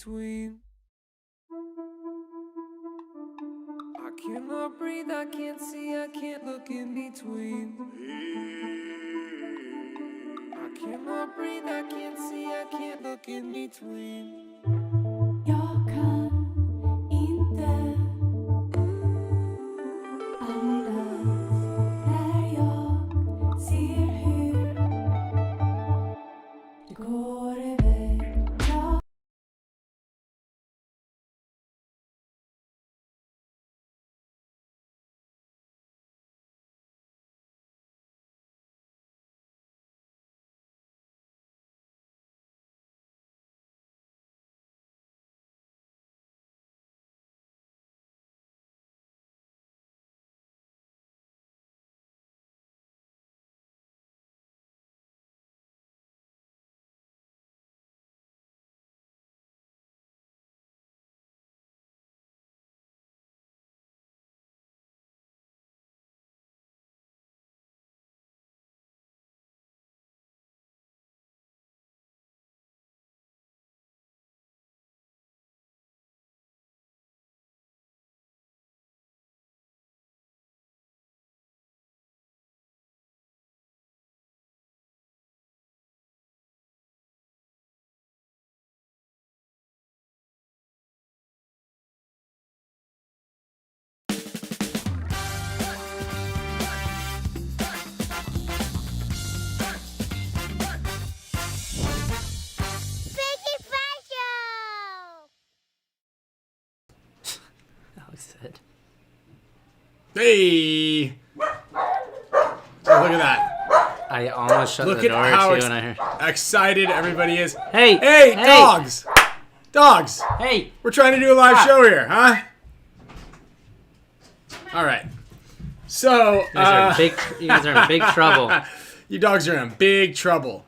between. I cannot breathe, I can't see, I can't look in between. I cannot breathe, I can't see, I can't look in between. Jag kan inte andas när jag ser hur det går iväg. Said. Hey! Oh, look at that. I almost shut Look the at door how too, and I heard. excited everybody is. Hey! Hey, dogs! Dogs! Hey! We're trying to do a live show here, huh? All right. So, You guys are in big trouble. you dogs are in big trouble.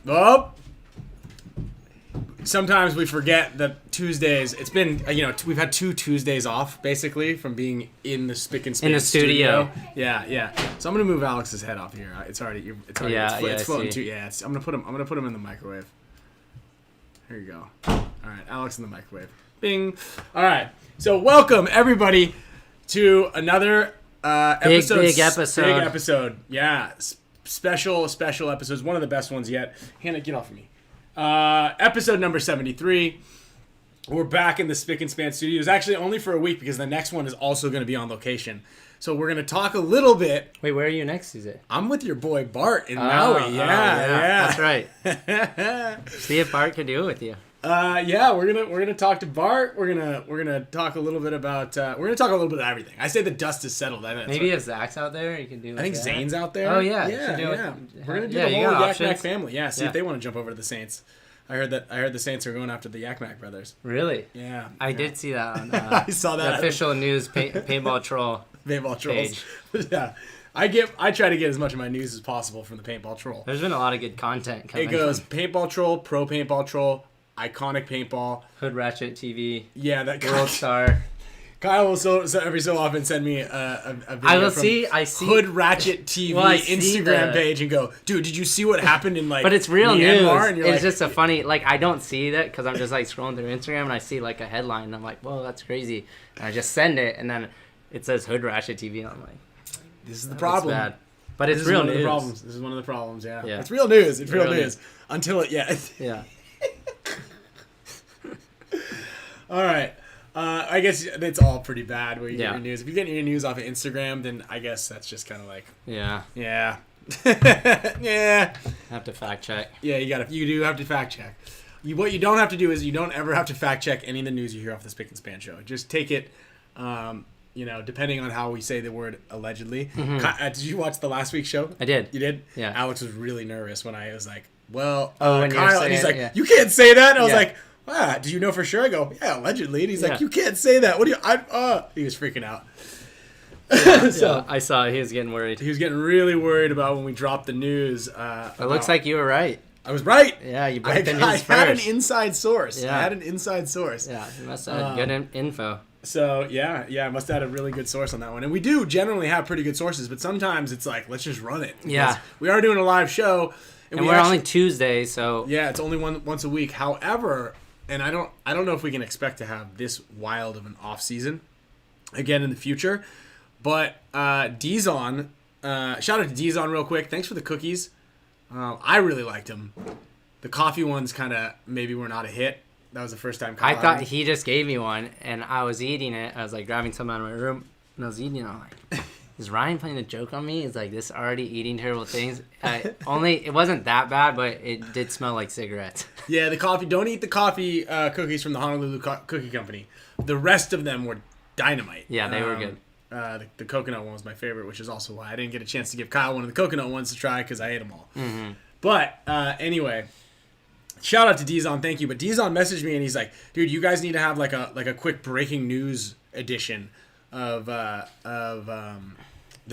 Oh. Sometimes we forget that Tuesdays, it's been, we've had 2 Tuesdays off, basically, from being in the Spick and Span In the studio. Yeah. So I'm going to move Alex's head off here. It's already it's floating I too. Yeah, I'm going to put him in the microwave. Here you go. All right, Alex in the microwave. Bing. All right. So welcome, everybody, to another episode. Big episode. Big episode. Yeah. Special episodes. One of the best ones yet. Hannah, get off of me. Episode number 73. We're back in the Spick and Span studios. Actually, only for a week because the next one is also going to be on location. So we're going to talk a little bit. Wait, where are you next, is it? I'm with your boy Bart in Maui. Yeah. That's right. See if Bart can do it with you. Yeah, we're gonna talk to Bart. We're gonna talk a little bit about of everything. I say the dust is settled. Maybe if Zach's out there, you can do. I think Zane's out there. Oh yeah, yeah. We're gonna do the whole Yak Mac family. Yeah, see if they want to jump over to the Saints. I heard the Saints are going after the Yak Mac brothers. Really? Yeah. I did see that on I saw that the official news paintball troll. Paintball trolls. Yeah. I try to get as much of my news as possible from the paintball troll. There's been a lot of good content coming. It goes paintball troll, pro paintball troll, iconic paintball, Hood Ratchet TV. Yeah, that World Star. Kyle will so every so often send me a video I see Hood Ratchet TV Instagram page and go, dude, did you see what happened in But it's real Myanmar? news. It's just a funny, I don't see that because I'm just scrolling through Instagram and I see a headline and I'm like, whoa, that's crazy. And I just send it and then it says Hood Ratchet TV and I'm like, this is the problem. Bad. But it's real news. This is one of the problems, yeah. Yeah. It's real news. It's real news. Until it, yeah. Yeah. All right. I guess it's all pretty bad where you get your news. If you get your news off of Instagram, then I guess that's just kind of yeah. Yeah. Yeah. Have to fact check. Yeah, you do have to fact check. What you don't have to do is you don't ever have to fact check any of the news you hear off the Spick and Span show. Just take it, depending on how we say the word allegedly. Mm-hmm. Did you watch the last week's show? I did. You did? Yeah. Alex was really nervous when I was like, well, when Kyle, and he's like, you can't say that. And I was like, do you know for sure? I go, yeah, allegedly. And he's like, you can't say that. What do you, he was freaking out. So I saw he was getting worried. He was getting really worried about when we dropped the news. It looks like you were right. I was right. Yeah, you broke the news first. I had an inside source. Yeah. I had an inside source. Yeah, you must have had good info. So, yeah, I must have had a really good source on that one. And we do generally have pretty good sources, but sometimes it's like, let's just run it. Yeah. We are doing a live show. And we're only Tuesday, so... Yeah, it's only once a week. However, and I don't know if we can expect to have this wild of an off season again in the future. But Dizon, shout out to Dizon real quick. Thanks for the cookies. I really liked them. The coffee ones kind of maybe were not a hit. That was the first time. I thought he just gave me one, and I was eating it. I was like grabbing some out of my room, and I was eating it. I'm like, is Ryan playing a joke on me? He's like, this already eating terrible things. It wasn't that bad, but it did smell like cigarettes. Yeah, the coffee. Don't eat the coffee cookies from the Honolulu Cookie Company. The rest of them were dynamite. Yeah, they were good. The coconut one was my favorite, which is also why I didn't get a chance to give Kyle one of the coconut ones to try because I ate them all. Mm-hmm. But anyway, shout out to Dizon, thank you. But Dizon messaged me and he's like, "Dude, you guys need to have like a quick breaking news edition of the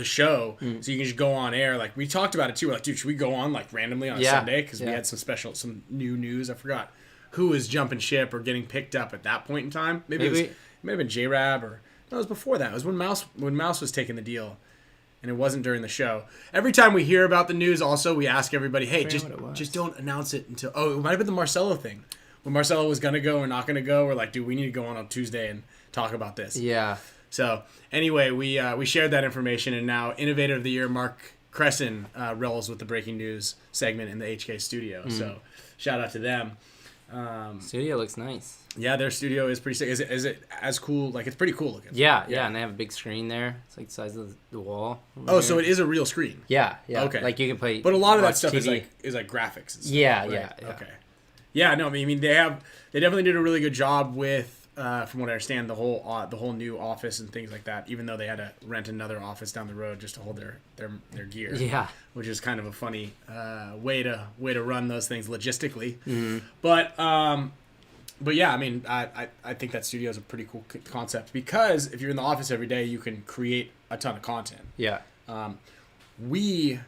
show, so you can just go on air." Like we talked about it too. We're like, "Dude, should we go on like randomly on a Sunday?" Because we had some new news. I forgot who was jumping ship or getting picked up at that point in time. Maybe it may have been J-Rab or no, it was before that. It was when Mouse was taking the deal. And it wasn't during the show. Every time we hear about the news, also, we ask everybody, hey, just don't announce it until... Oh, it might have been the Marcelo thing. When Marcelo was going to go or not going to go, we're like, dude, we need to go on Tuesday and talk about this. Yeah. So, anyway, we shared that information, and now Innovator of the Year, Mark Cresson, rolls with the breaking news segment in the HK studio. So, shout out to them. Studio looks nice. Yeah, their studio is pretty sick. Is it as cool? Like, it's pretty cool looking. Yeah, and they have a big screen there. It's like the size of the wall. Oh, so it is a real screen. Yeah. Okay. Like you can play. But a lot of that stuff TV. is like graphics. And stuff, Yeah, right? yeah. Okay. Yeah, no, I mean they definitely did a really good job with, from what I understand, the whole new office and things like that. Even though they had to rent another office down the road just to hold their gear. Yeah. Which is kind of a funny way to run those things logistically. Mm-hmm. But yeah, I mean, I think that studio is a pretty cool concept because if you're in the office every day, you can create a ton of content. Yeah. We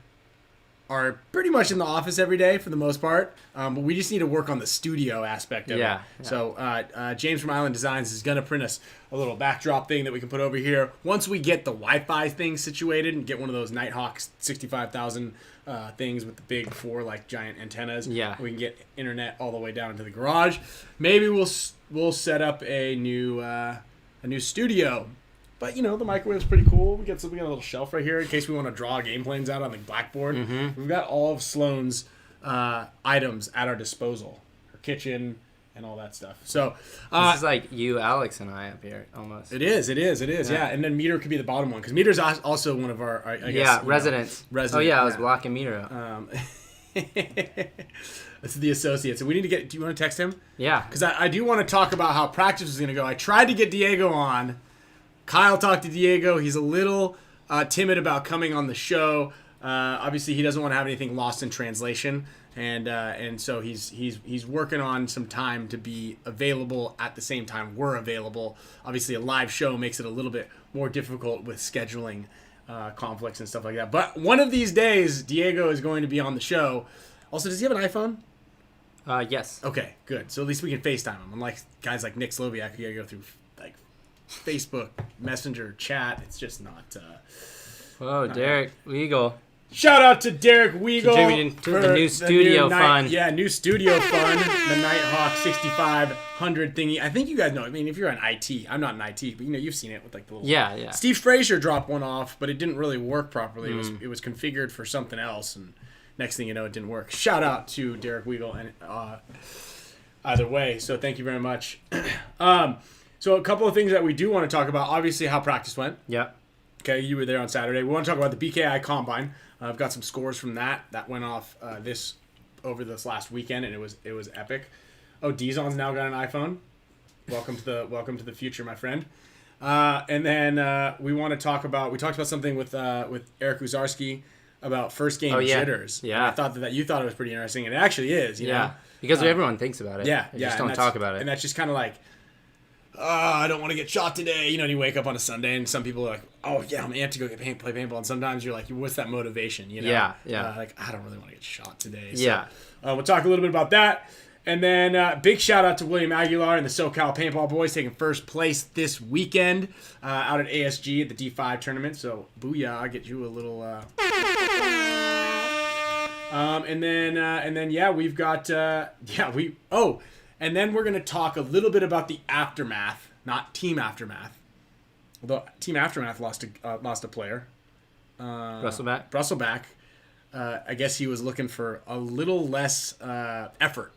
are pretty much in the office every day for the most part, but we just need to work on the studio aspect of it. So James from Island Designs is going to print us a little backdrop thing that we can put over here. Once we get the Wi-Fi thing situated and get one of those Nighthawk 65,000 things with the big 4 like giant antennas, we can get internet all the way down into the garage. Maybe we'll set up a new studio. But, the microwave's pretty cool. We got a little shelf right here in case we want to draw game plans out on the blackboard. Mm-hmm. We've got all of Sloan's items at our disposal. Her kitchen and all that stuff. So this is like you, Alex, and I up here, almost. It is. Yeah. And then Meter could be the bottom one. Because Meter's also one of our, I guess, residents. Resident, oh, yeah, I was blocking Meter out. This is the associate. So we need to get... Do you want to text him? Yeah. Because I do want to talk about how practice is going to go. I tried to get Diego on... Kyle talked to Diego. He's a little timid about coming on the show. Obviously, he doesn't want to have anything lost in translation, and so he's working on some time to be available at the same time we're available. Obviously, a live show makes it a little bit more difficult with scheduling conflicts and stuff like that. But one of these days, Diego is going to be on the show. Also, does he have an iPhone? Yes. Okay, good. So at least we can FaceTime him. Unlike guys like Nick Sloviak, you gotta go through like Facebook Messenger chat. It's just not. Whoa, Derek Weagle. Shout out to Derek Weagle Contributing to the new studio fund. Yeah, new studio fund. The Nighthawk 6500 thingy. I think you guys know. I mean, if you're on IT, I'm not in IT, but you've seen it with like the little. Yeah. Steve Frazier dropped one off, but it didn't really work properly. It was configured for something else, and next thing you know, it didn't work. Shout out to Derek Weagle, and either way. So thank you very much. So a couple of things that we do want to talk about. Obviously, how practice went. Yeah. Okay, you were there on Saturday. We want to talk about the BKI Combine. I've got some scores from that. That went off over this last weekend, and it was epic. Oh, Dizon's now got an iPhone. Welcome to the future, my friend. And then we want to talk about. We talked about something with Eric Uzarski about first game jitters. Yeah. And I thought that you thought it was pretty interesting, and it actually is. You know? Because everyone thinks about it. Yeah, they just don't talk about it. And that's just kind of like. I don't want to get shot today. And you wake up on a Sunday and some people are like, oh, yeah, I'm amped to go play paintball. And sometimes you're like, what's that motivation? Yeah. Like, I don't really want to get shot today. So, yeah. We'll talk a little bit about that. And then big shout out to William Aguilar and the SoCal Paintball Boys taking first place this weekend out at ASG at the D5 tournament. So, booyah, I'll get you a little... And then we've got... And then we're going to talk a little bit about the aftermath, not Team Aftermath. Although Team Aftermath lost a player. Brusselback. I guess he was looking for a little less effort.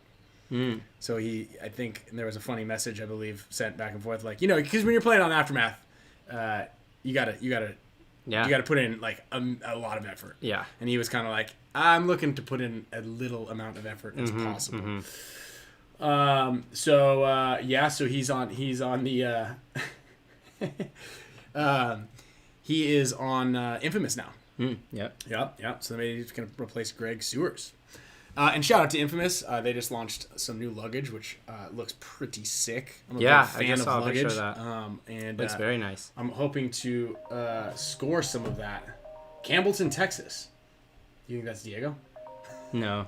So I think there was a funny message, I believe, sent back and forth, like, because when you're playing on Aftermath, you gotta put in like a lot of effort. Yeah. And he was kind of like, I'm looking to put in a little amount of effort as possible. So he's on the he is on Infamous now. Yep. So maybe he's gonna replace Greg Sewers. And shout out to Infamous. They just launched some new luggage, which looks pretty sick. I'm a big fan I just saw of a picture luggage. of that. And Looks very nice. I'm hoping to score some of that. Campbellton, Texas. You think that's Diego? No.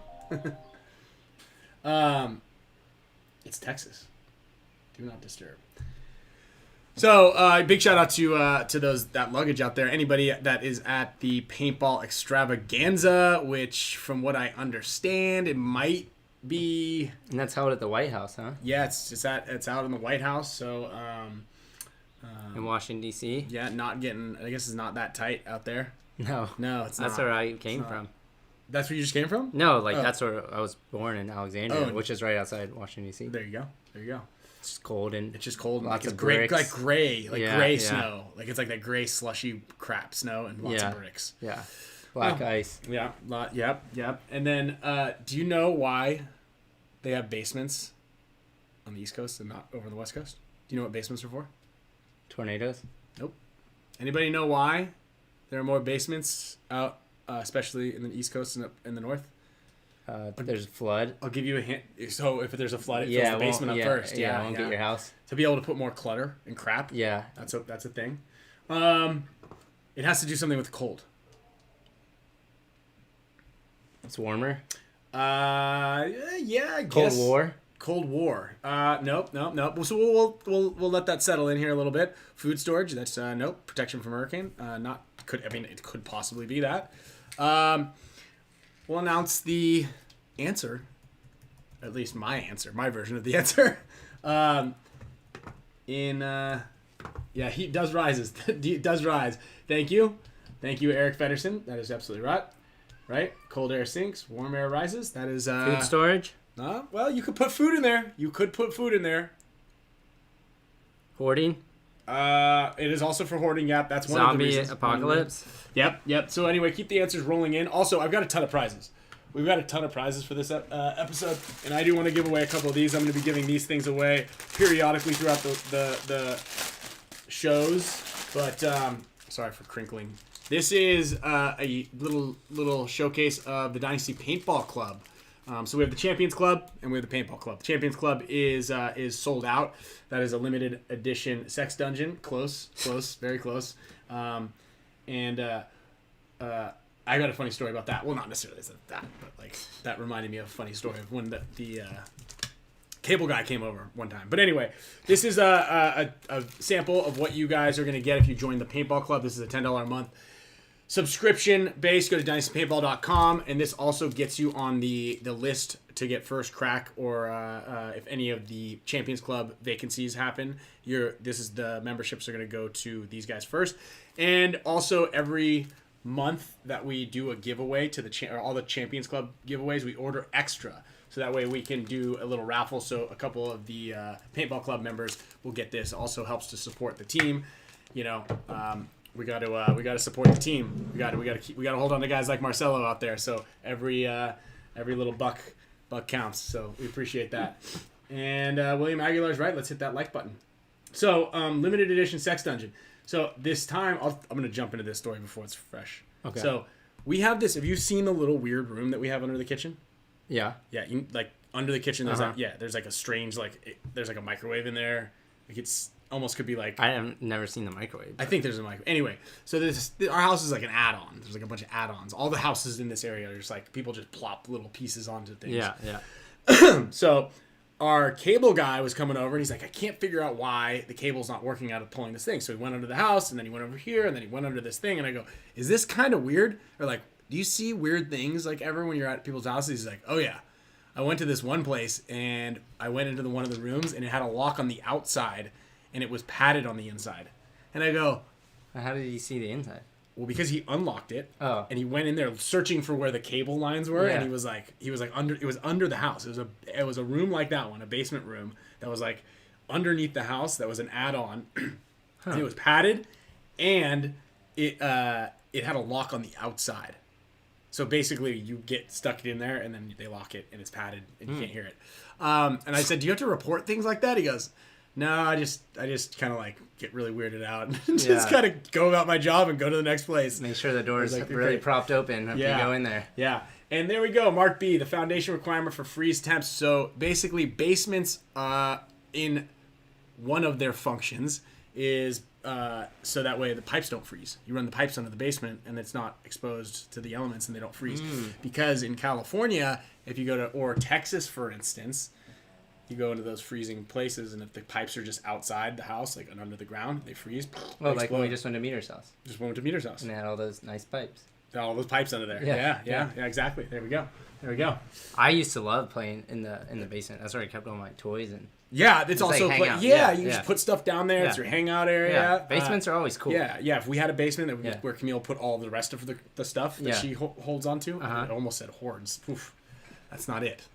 It's Texas. Do not disturb. So, big shout out to that luggage out there. Anybody that is at the Paintball Extravaganza, which, from what I understand, it might be. And that's held at the White House, huh? Yeah, it's out in the White House. So, in Washington D.C. Yeah, not getting. I guess it's not that tight out there. No, it's not. That's where I came from. That's where you just came from? No, that's where I was born in Alexandria, Oh. which is right outside Washington D.C. There you go. It's just cold and It's just cold. Lots Like of gray, bricks. gray Yeah. snow. Like it's like that gray slushy crap snow and lots of bricks. yeah, black ice. Yeah, yep. And then, do you know why they have basements on the East Coast and not over the West Coast? Do you know what basements are for? Tornadoes. Nope. Anybody know why there are more basements out, especially in the East Coast and up in the North? There's a flood. I'll give you a hint. So if there's a flood, it fills the basement up first. Yeah, it won't get your house. To be able to put more clutter and crap. Yeah. That's a thing. It has to do something with cold. It's warmer. Yeah, I guess. Cold War. Cold War. Nope. So we'll let that settle in here a little bit. Food storage. That's nope. Protection from hurricane. It could possibly be that. We'll announce the answer. At least my answer, my version of the answer. Heat does rise. It does rise. Thank you, Eric Feddersen. That is absolutely right. Right. Cold air sinks. Warm air rises. That is Food storage. Well, you could put food in there. Hoarding. It is also for hoarding. Yep, that's one of the Zombie reasons. apocalypse. Yep. So anyway, keep the answers rolling in. Also, I've got a ton of prizes. We've got a ton of prizes for this episode, and I do want to give away a couple of these. I'm going to be giving these things away periodically throughout the shows. But sorry for crinkling. This is a little showcase of the Dynasty Paintball Club. So we have the Champions Club and we have the Paintball Club. The Champions Club is sold out. That is a limited edition sex dungeon. Close, very close. I got a funny story about that. Well, not necessarily that, but like that reminded me of a funny story of when the cable guy came over one time. But anyway, this is a sample of what you guys are going to get if you join the Paintball Club. This is a $10 a month subscription base. Go to dynastypaintball.com, and this also gets you on the list to get first crack, or if any of the Champions Club vacancies happen, this is the memberships are going to go to these guys first. And also every month that we do a giveaway to all the Champions Club giveaways, we order extra, so that way we can do a little raffle, so a couple of the Paintball Club members will get this. Also helps to support the team. We got to support the team. We got to hold on to guys like Marcelo out there. So every little buck counts. So we appreciate that. And William Aguilar's right. Let's hit that like button. So limited edition sex dungeon. So this time I'm going to jump into this story before it's fresh. Okay. So we have this. Have you seen the little weird room that we have under the kitchen? Yeah. Yeah. Like under the kitchen, there's Uh-huh. there's like a strange there's like a microwave in there. Like it's almost could be like. I have never seen the microwave. I think there's a microwave. Anyway, so our house is like an add-on. There's like a bunch of add-ons. All the houses in this area are just like people just plop little pieces onto things. Yeah. So our cable guy was coming over and he's like, I can't figure out why the cable's not working out of pulling this thing. So he went under the house and then he went over here and then he went under this thing. And I go, is this kind of weird? Or like, do you see weird things like ever when you're at people's houses? He's like, oh yeah. I went to this one place and I went into one of the rooms and it had a lock on the outside and it was padded on the inside. And I go, How did you see the inside? well, because he unlocked it, Oh. and he went in there searching for where the cable lines were, Yeah. and he was like under, it was under the house. It was a room like that one, a basement room that was like underneath the house. That was an add-on, and it was padded, and it had a lock on the outside. So basically, you get stuck in there, and then they lock it, and it's padded, and you can't hear it. And I said, "Do you have to report things like that?" He goes, "No, I just kind of like get really weirded out and just kind of go about my job and go to the next place." Make sure the door is like, really okay. propped open if you go in there. Yeah. And there we go. Mark B, the foundation requirement for freeze temps. So basically, basements in one of their functions is so that way the pipes don't freeze. You run the pipes under the basement and it's not exposed to the elements and they don't freeze. Because in California, if you go to, or Texas, for instance, you go into those freezing places, and if the pipes are just outside the house, like under the ground, they freeze. Oh, like when we just went to Meter's house. Just went to Meter's house. And they had all those nice pipes. All those pipes under there. Yeah. Yeah, exactly. There we go. I used to love playing in the basement. That's where I kept all my toys and. Yeah, it's like also hangout. you Yeah, can yeah. just put stuff down there. It's Yeah. your hangout area. Basements are always cool. Yeah. If we had a basement Yeah. where Camille put all the rest of the stuff that she holds onto, I almost said hoards. Oof, that's not it.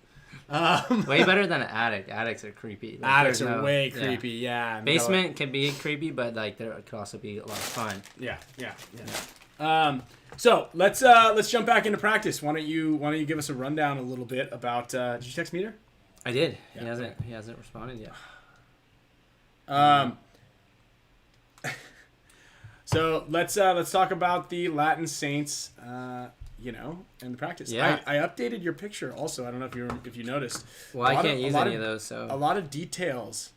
Way better than an attic. Attics are creepy. Like, Attics there's are no- way creepy. Yeah. Basement can be creepy, but like there could also be a lot of fun. Yeah. So let's jump back into practice. Why don't you give us a rundown a little bit about? Did you text Meter? I did. Yeah. He hasn't responded yet. So let's talk about the Latin Saints, and the practice. Yeah. I updated your picture also. I don't know if you noticed. Well, I can't use any of those, so. A lot of details.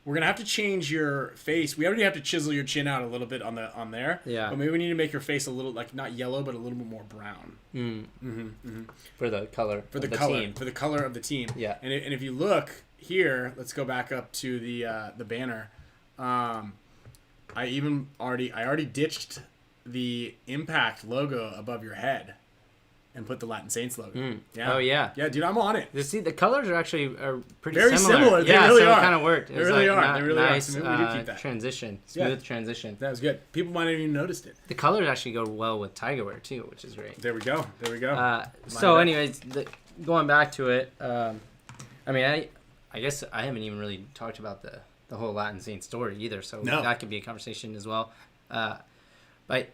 We're gonna have to change your face. We already have to chisel your chin out a little bit on there. Yeah. But maybe we need to make your face a little, like, not yellow, but a little bit more brown. For the color For the of color. team. For the color of the team. Yeah. And if you look here, let's go back up to the banner. I already ditched the Impact logo above your head and put the Latin Saints logo. Yeah. Oh, yeah. Yeah, dude, I'm on it. See, the colors are actually pretty Very similar. similar. They Yeah, really so are. it kind of worked. It They was really like are. They really are. nice, So maybe we do keep that. transition. Yeah. Smooth transition. That was good. People might have even noticed it. The colors actually go well with Tiger Wear, too, which is great. There we go. So, anyways, going back to it, I guess I haven't even really talked about the whole Latin Saint story either, so that could be a conversation as well. But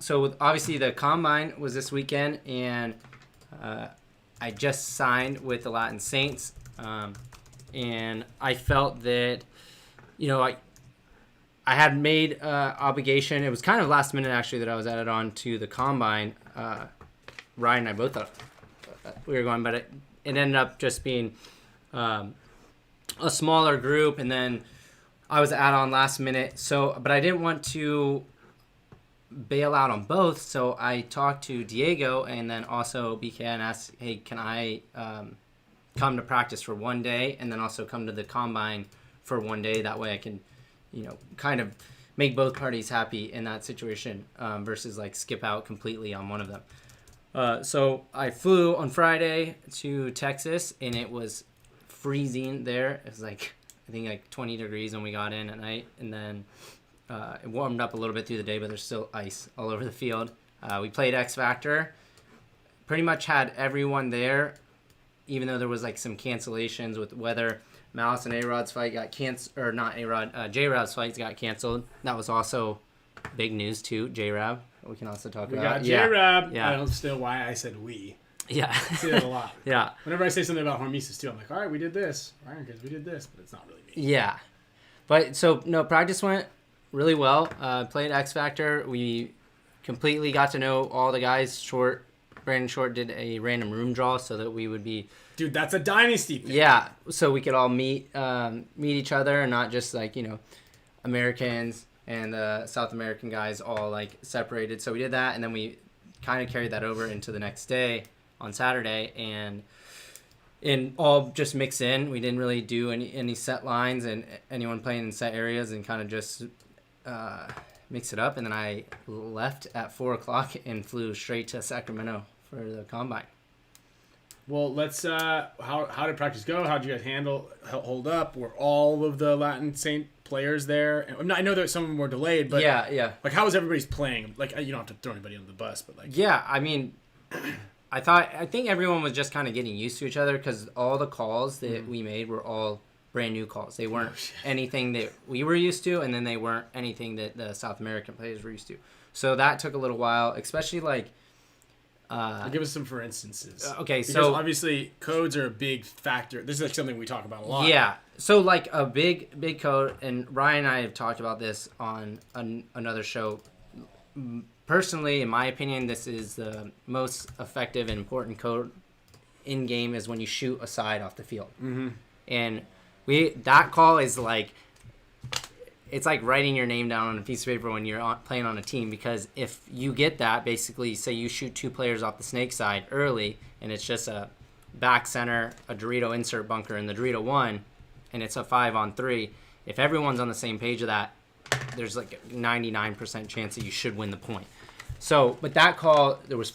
so obviously the Combine was this weekend, and I just signed with the Latin Saints, and I felt that, I had made obligation. It was kind of last minute actually that I was added on to the Combine. Ryan and I both thought we were going, but it ended up just being a smaller group, and then I was added on last minute. So, but I didn't want to bail out on both, so I talked to Diego and then also BKI and asked, hey, can I come to practice for one day and then also come to the Combine for one day? That way I can, kind of make both parties happy in that situation versus like skip out completely on one of them. So I flew on Friday to Texas, and it was freezing there. It was like, I think like 20 degrees when we got in at night, and then it warmed up a little bit through the day, but there's still ice all over the field. We played X Factor. Pretty much had everyone there, even though there was like some cancellations with weather. Malice and A-Rod's fight got canceled, or not A-Rod, J-Rab's fight got canceled. That was also big news too, J-Rab. We can also talk We about. got J-Rab. Yeah. I don't know why I said we. Yeah. I see that a lot. Yeah. Whenever I say something about HORMESIS too, I'm like, all right, we did this. All right, guys, we did this, but it's not really me. Yeah. But so, no, practice went really well. Played X Factor. We completely got to know all the guys. Brandon Short did a random room draw so that we would be. Dude, that's a Dynasty thing. Yeah. So we could all meet each other and not just like, Americans and South American guys all like separated. So we did that, and then we kind of carried that over into the next day on Saturday, and all just mix in. We didn't really do any set lines and anyone playing in set areas, and kind of just mix it up. And then I left at 4:00 and flew straight to Sacramento for the Combine. Well, let's. How did practice go? How did you guys hold up? Were all of the Latin Saint players there? And I know that some of them were delayed, but yeah. Like, how was everybody's playing? Like, you don't have to throw anybody under the bus, but like. Yeah, I mean, I think everyone was just kind of getting used to each other because all the calls that we made were all brand new calls. They weren't anything that we were used to, and then they weren't anything that the South American players were used to. So that took a little while, especially like. Give us some for instances. Okay, because so obviously codes are a big factor. This is like something we talk about a lot. Yeah, so like a big code, and Ryan and I have talked about this on another show. Personally, in my opinion, this is the most effective and important code in game is when you shoot a side off the field. Mm-hmm. And that call is like. It's like writing your name down on a piece of paper when you're playing on a team, because if you get that, basically, say you shoot 2 players off the snake side early, and it's just a back center, a Dorito insert bunker, and the Dorito 1, and it's a 5-on-3, if everyone's on the same page of that, there's like a 99% chance that you should win the point. So, but that call, there's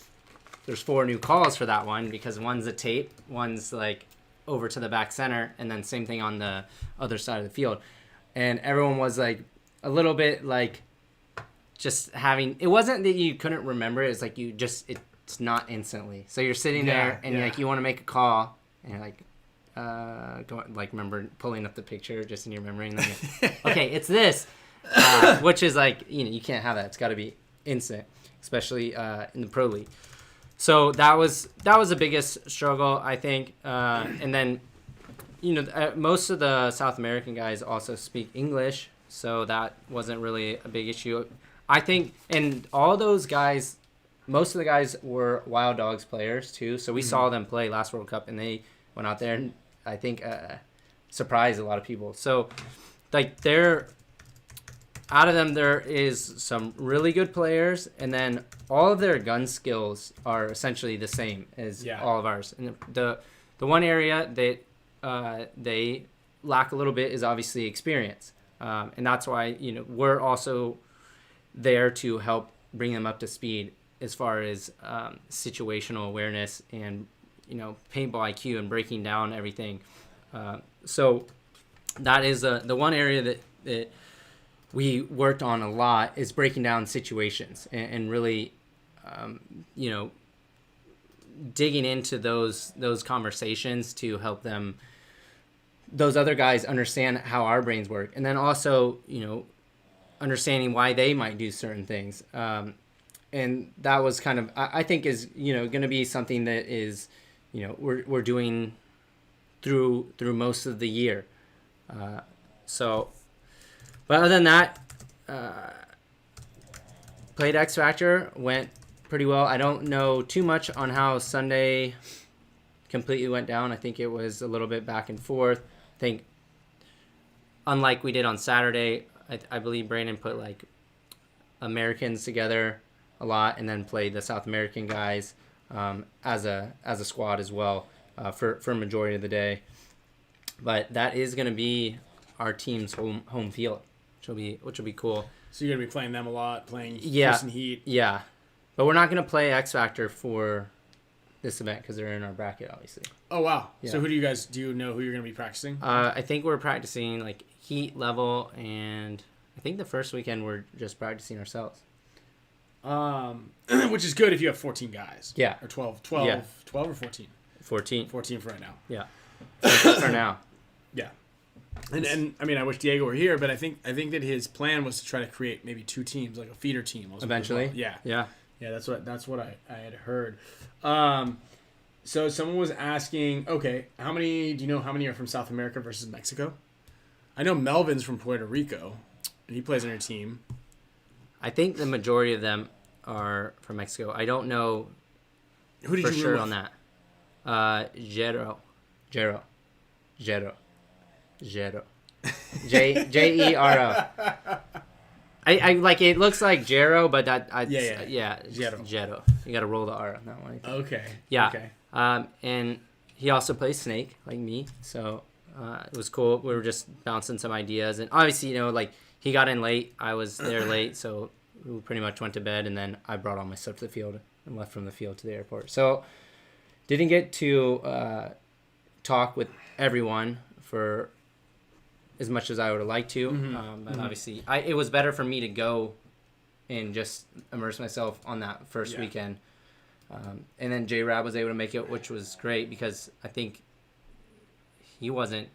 4 new calls for that one, because one's a tape, one's like over to the back center, and then same thing on the other side of the field. And everyone was like a little bit like just having, it wasn't that you couldn't remember it. It's like it's not instantly. So you're sitting there and you're like, you want to make a call and you're like, remember pulling up the picture just in your memory. And then okay, it's this, which is like, you can't have that. It's got to be instant, especially in the pro league. So that was the biggest struggle, I think. And then, most of the South American guys also speak English, so that wasn't really a big issue. I think, and all those guys, most of the guys were Wild Dogs players too, so we saw them play last World Cup, and they went out there and I think surprised a lot of people. So, like, out of them, there is some really good players, and then all of their gun skills are essentially the same as all of ours. And the one area that they lack a little bit is obviously experience. And that's why, we're also there to help bring them up to speed as far as situational awareness and, paintball IQ and breaking down everything. So that is the one area that we worked on a lot is breaking down situations and really, digging into those conversations to help them, those other guys, understand how our brains work, and then also understanding why they might do certain things, and that was kind of, I think, is going to be something that is we're doing through most of the year. So but other than that, played X Factor, went pretty well. I don't know too much on how Sunday completely went down. I think it was a little bit back and forth. I think, unlike we did on Saturday, I believe Brandon put like Americans together a lot, and then played the South American guys as a squad as well for a majority of the day. But that is going to be our team's home field, which will be cool. So you're gonna be playing them a lot, playing Houston Heat. Yeah, but we're not gonna play X Factor for this event because they're in our bracket, obviously. Oh wow! Yeah. So do you know who you're gonna be practicing? I think we're practicing like Heat level, and I think the first weekend we're just practicing ourselves. Which is good if you have 14 guys. Yeah. Or 12 Yeah. 12 or 14. 14. 14 for right now. Yeah. For now. Yeah. And I mean, I wish Diego were here, but I think that his plan was to try to create maybe 2 teams, like a feeder team. Eventually. Yeah. Yeah. Yeah, that's what I had heard. So someone was asking, okay, do you know how many are from South America versus Mexico? I know Melvin's from Puerto Rico, and he plays on your team. I think the majority of them are from Mexico. I don't know Who did for you sure root on with? that. Jero. Jero. I like, it looks like Jero, but Jero. You got to roll the R on that one. Okay. Yeah. Okay. And he also plays Snake like me, so it was cool. We were just bouncing some ideas, and obviously, like, he got in late. I was there late, so we pretty much went to bed, and then I brought all my stuff to the field and left from the field to the airport. So Didn't get to talk with everyone for as much as I would have liked to. But obviously, it was better for me to go and just immerse myself on that first weekend. And then J-Rab was able to make it, which was great because I think he wasn't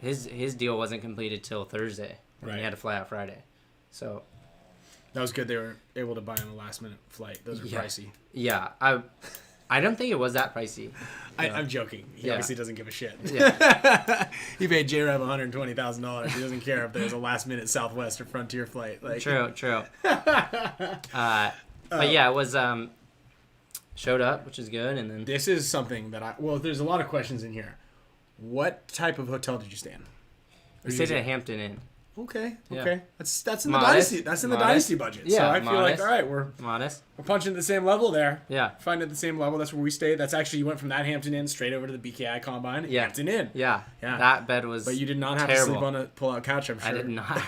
his deal wasn't completed till Thursday. Right. He had to fly out Friday. So that was good. They were able to buy on a last minute flight. Those are pricey. Yeah. I don't think it was that pricey. I'm joking. He obviously doesn't give a shit. Yeah. He paid J-Rab $120,000. He doesn't care if there's a last minute Southwest or Frontier flight. Like. True. But yeah, it was showed up, which is good, and then this is something that there's a lot of questions in here. What type of hotel did you stay in? We stayed at Hampton Inn. Okay. Yeah. That's in the Dynasty. That's in the Dynasty budget. Yeah, so I feel like modest. all right, we're punching at the same level there. Yeah. Finding at the same level. That's where we stayed. That's actually you went from that Hampton Inn straight over to the BKI Combine. Yeah. Hampton Inn. Yeah. That bed was. But you did not have terrible. to sleep on a pull-out couch. I'm sure. I did not.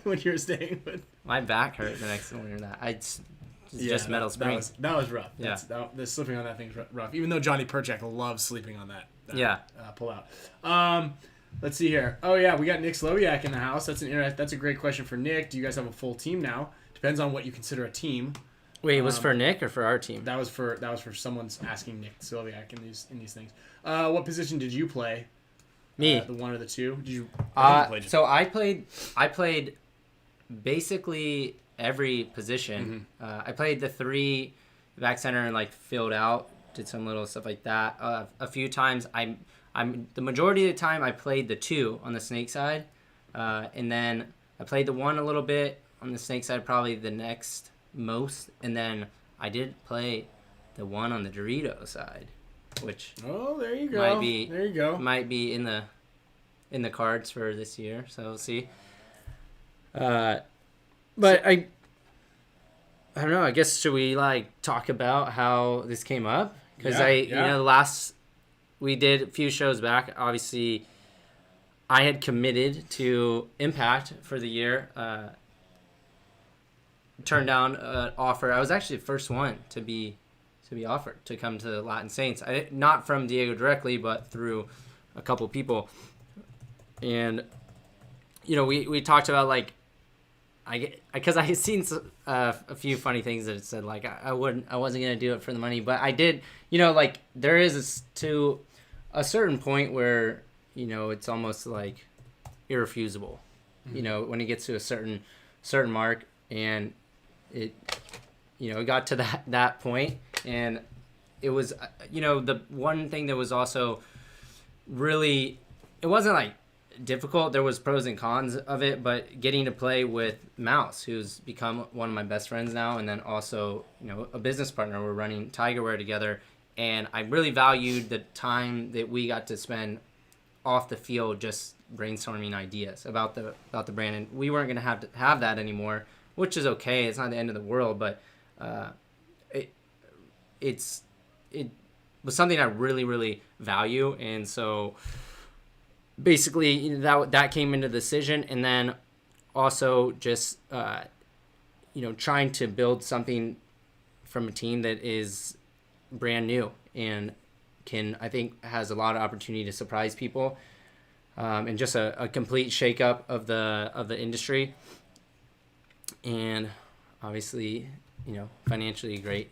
When you were staying with. My back hurt the next morning. Just metal springs. That was rough. Yeah. The sleeping on that thing's rough. Even though Johnny Perchak loves sleeping on that pull-out. Let's see here. Oh yeah, we got Nick Slowiak in the house. That's a great question for Nick. Do you guys have a full team now? Depends on what you consider a team. Wait, it was for Nick or for our team? That was for someone's asking Nick Slowiak in these things. What position did you play? Me. The one or the two? Did you? So I played basically every position. I played the 3 back center and like filled out, did some little stuff like that. A few times I'm the majority of the time I played the 2 on the snake side, and then I played the 1 a little bit on the snake side, probably the next most, and then I did play the 1 on the Dorito side, which there you go. Might be in the cards for this year, so we'll see. But I don't know. I guess should we like talk about how this came up? Because we did a few shows back. Obviously, I had committed to Impact for the year. Turned down an offer. I was actually the first one to be offered to come to the Latin Saints. Not from Diego directly, but through a couple people. And we talked about like because I had seen a few funny things that it said like I wasn't gonna do it for the money, but I did. Like there is to a certain point where it's almost like irrefusable. When it gets to a certain mark, and it got to that point, and it was the one thing that was also really, it wasn't like difficult. There was pros and cons of it, but getting to play with Mouse, who's become one of my best friends now, and then also a business partner. We're running Tigerwear together, and I really valued the time that we got to spend off the field just brainstorming ideas about the brand. And we weren't going to have that anymore, which is okay. It's not the end of the world, but it was something I really, really value. And so basically that came into the decision. And then also just trying to build something from a team that is brand new and I think has a lot of opportunity to surprise people, and just a complete shakeup of the industry, and obviously financially great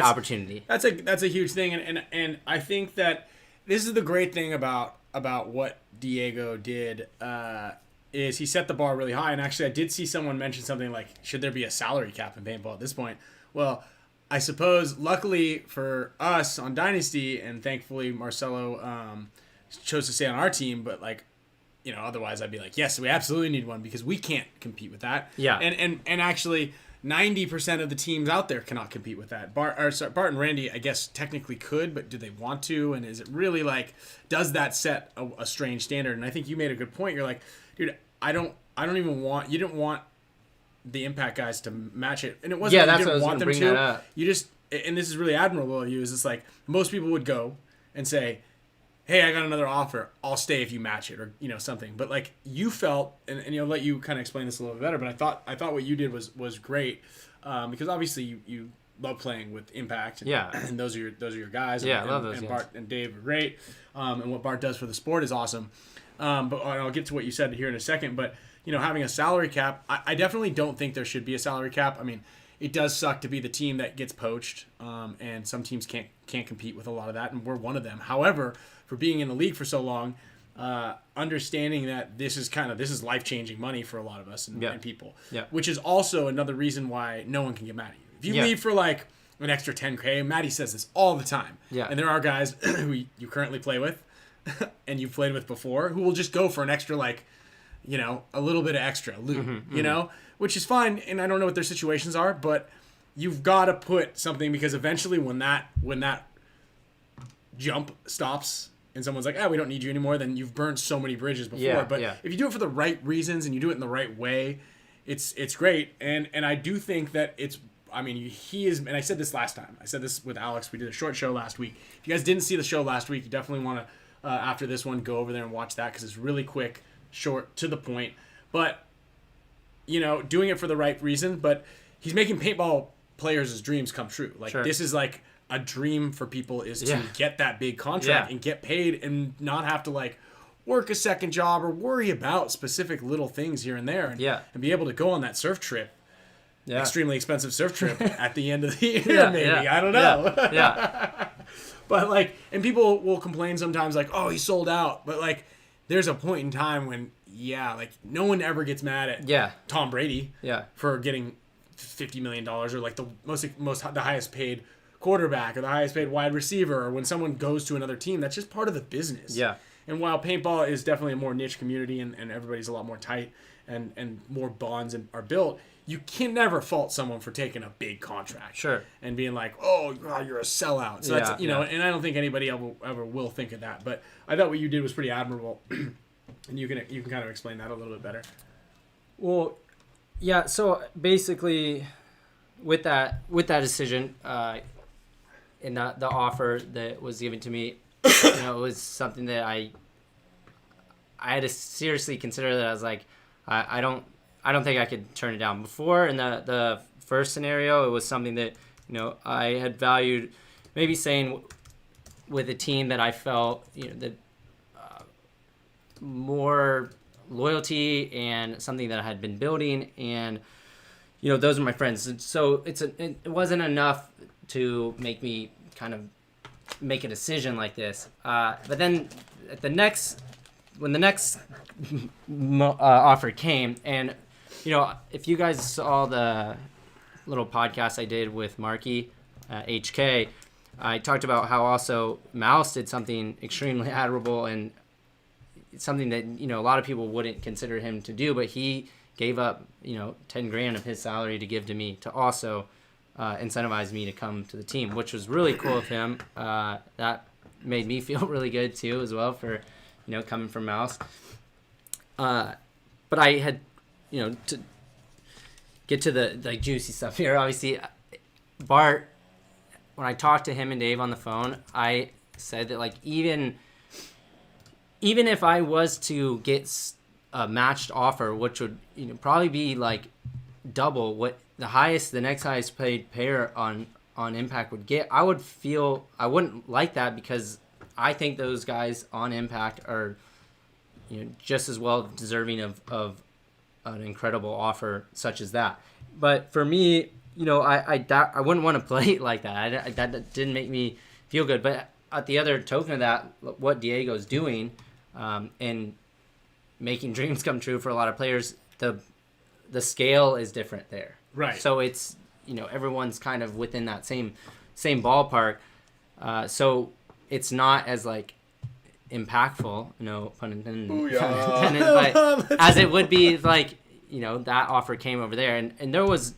opportunity. That's a huge thing, and I think that this is the great thing about what Diego did, is he set the bar really high. And actually I did see someone mention something like, should there be a salary cap in paintball at this point? Well, I suppose luckily for us on Dynasty, and thankfully Marcelo chose to stay on our team, but otherwise I'd be like, yes, we absolutely need one because we can't compete with that. Yeah. And actually 90% of the teams out there cannot compete with that. Bart and Randy, I guess, technically could, but do they want to? And is it really does that set a strange standard? And I think you made a good point. You're like, dude, you didn't want the Impact guys to match it. And it wasn't that you didn't want them to. You just, and this is really admirable of you, is it's like most people would go and say, hey, I got another offer. I'll stay if you match it, or something. But you felt, and I'll let you kind of explain this a little bit better. But I thought what you did was great, because obviously you love playing with Impact. And, Yeah. and those are your guys. Yeah, and, I love those and guys. Bart and Dave are great. And what Bart does for the sport is awesome. But I'll get to what you said here in a second. But having a salary cap, I definitely don't think there should be a salary cap. I mean, it does suck to be the team that gets poached, and some teams can't compete with a lot of that, and we're one of them. However, for being in the league for so long, understanding that this is life-changing money for a lot of us and people, which is also another reason why no one can get mad at you. If you leave for like an extra 10K, Maddie says this all the time, and there are guys who you currently play with and you've played with before who will just go for an extra like, a little bit of extra loot, which is fine. And I don't know what their situations are, but you've got to put something, because eventually when that jump stops and someone's like, we don't need you anymore, then you've burned so many bridges before. But if you do it for the right reasons and you do it in the right way, it's great. And I do think that he is, and I said this last time. I said this with Alex. We did a short show last week. If you guys didn't see the show last week, you definitely want to, after this one, go over there and watch that, because it's really quick, short, to the point. But, doing it for the right reason. But he's making paintball players' dreams come true. Like, this is like a dream for people, is to get that big contract and get paid and not have to like work a second job or worry about specific little things here and there, and be able to go on that surf trip, extremely expensive surf trip at the end of the year, maybe. I don't know. But like, and people will complain sometimes like, he sold out. But like, there's a point in time when, like no one ever gets mad at Tom Brady for getting $50 million, or like the the highest paid quarterback or the highest paid wide receiver, or when someone goes to another team. That's just part of the business. And while paintball is definitely a more niche community and everybody's a lot more tight and more bonds are built, you can never fault someone for taking a big contract. And being like, you're a sellout. So that's, and I don't think anybody ever will think of that. But I thought what you did was pretty admirable. And you can kind of explain that a little bit better. Well, so basically with that decision, and the offer that was given to me, it was something that I had to seriously consider. That I was like, I don't think I could turn it down. Before, in the first scenario, it was something that I had valued, maybe saying with a team that I felt that more loyalty and something that I had been building, and those are my friends. And so it wasn't enough to make me kind of make a decision like this. But then when the next offer came, and if you guys saw the little podcast I did with Marky HK, I talked about how also Mouse did something extremely admirable and something that a lot of people wouldn't consider him to do, but he gave up $10,000 of his salary to give to me to also incentivize me to come to the team, which was really cool of him. That made me feel really good too, as well, for coming from Mouse. But I had to get to the juicy stuff here. Obviously, Bart, when I talked to him and Dave on the phone, I said that like even if I was to get a matched offer, which would probably be like double what the next highest paid player on Impact would get, I wouldn't like that, because I think those guys on Impact are just as well deserving of an incredible offer such as that. But for me, I wouldn't want to play it like that. That didn't make me feel good. But at the other token of that, what Diego's doing, and making dreams come true for a lot of players, the scale is different there. Right. So it's everyone's kind of within that same ballpark. So it's not as like impactful, no pun intended, but as it would be like that offer came over there, and there was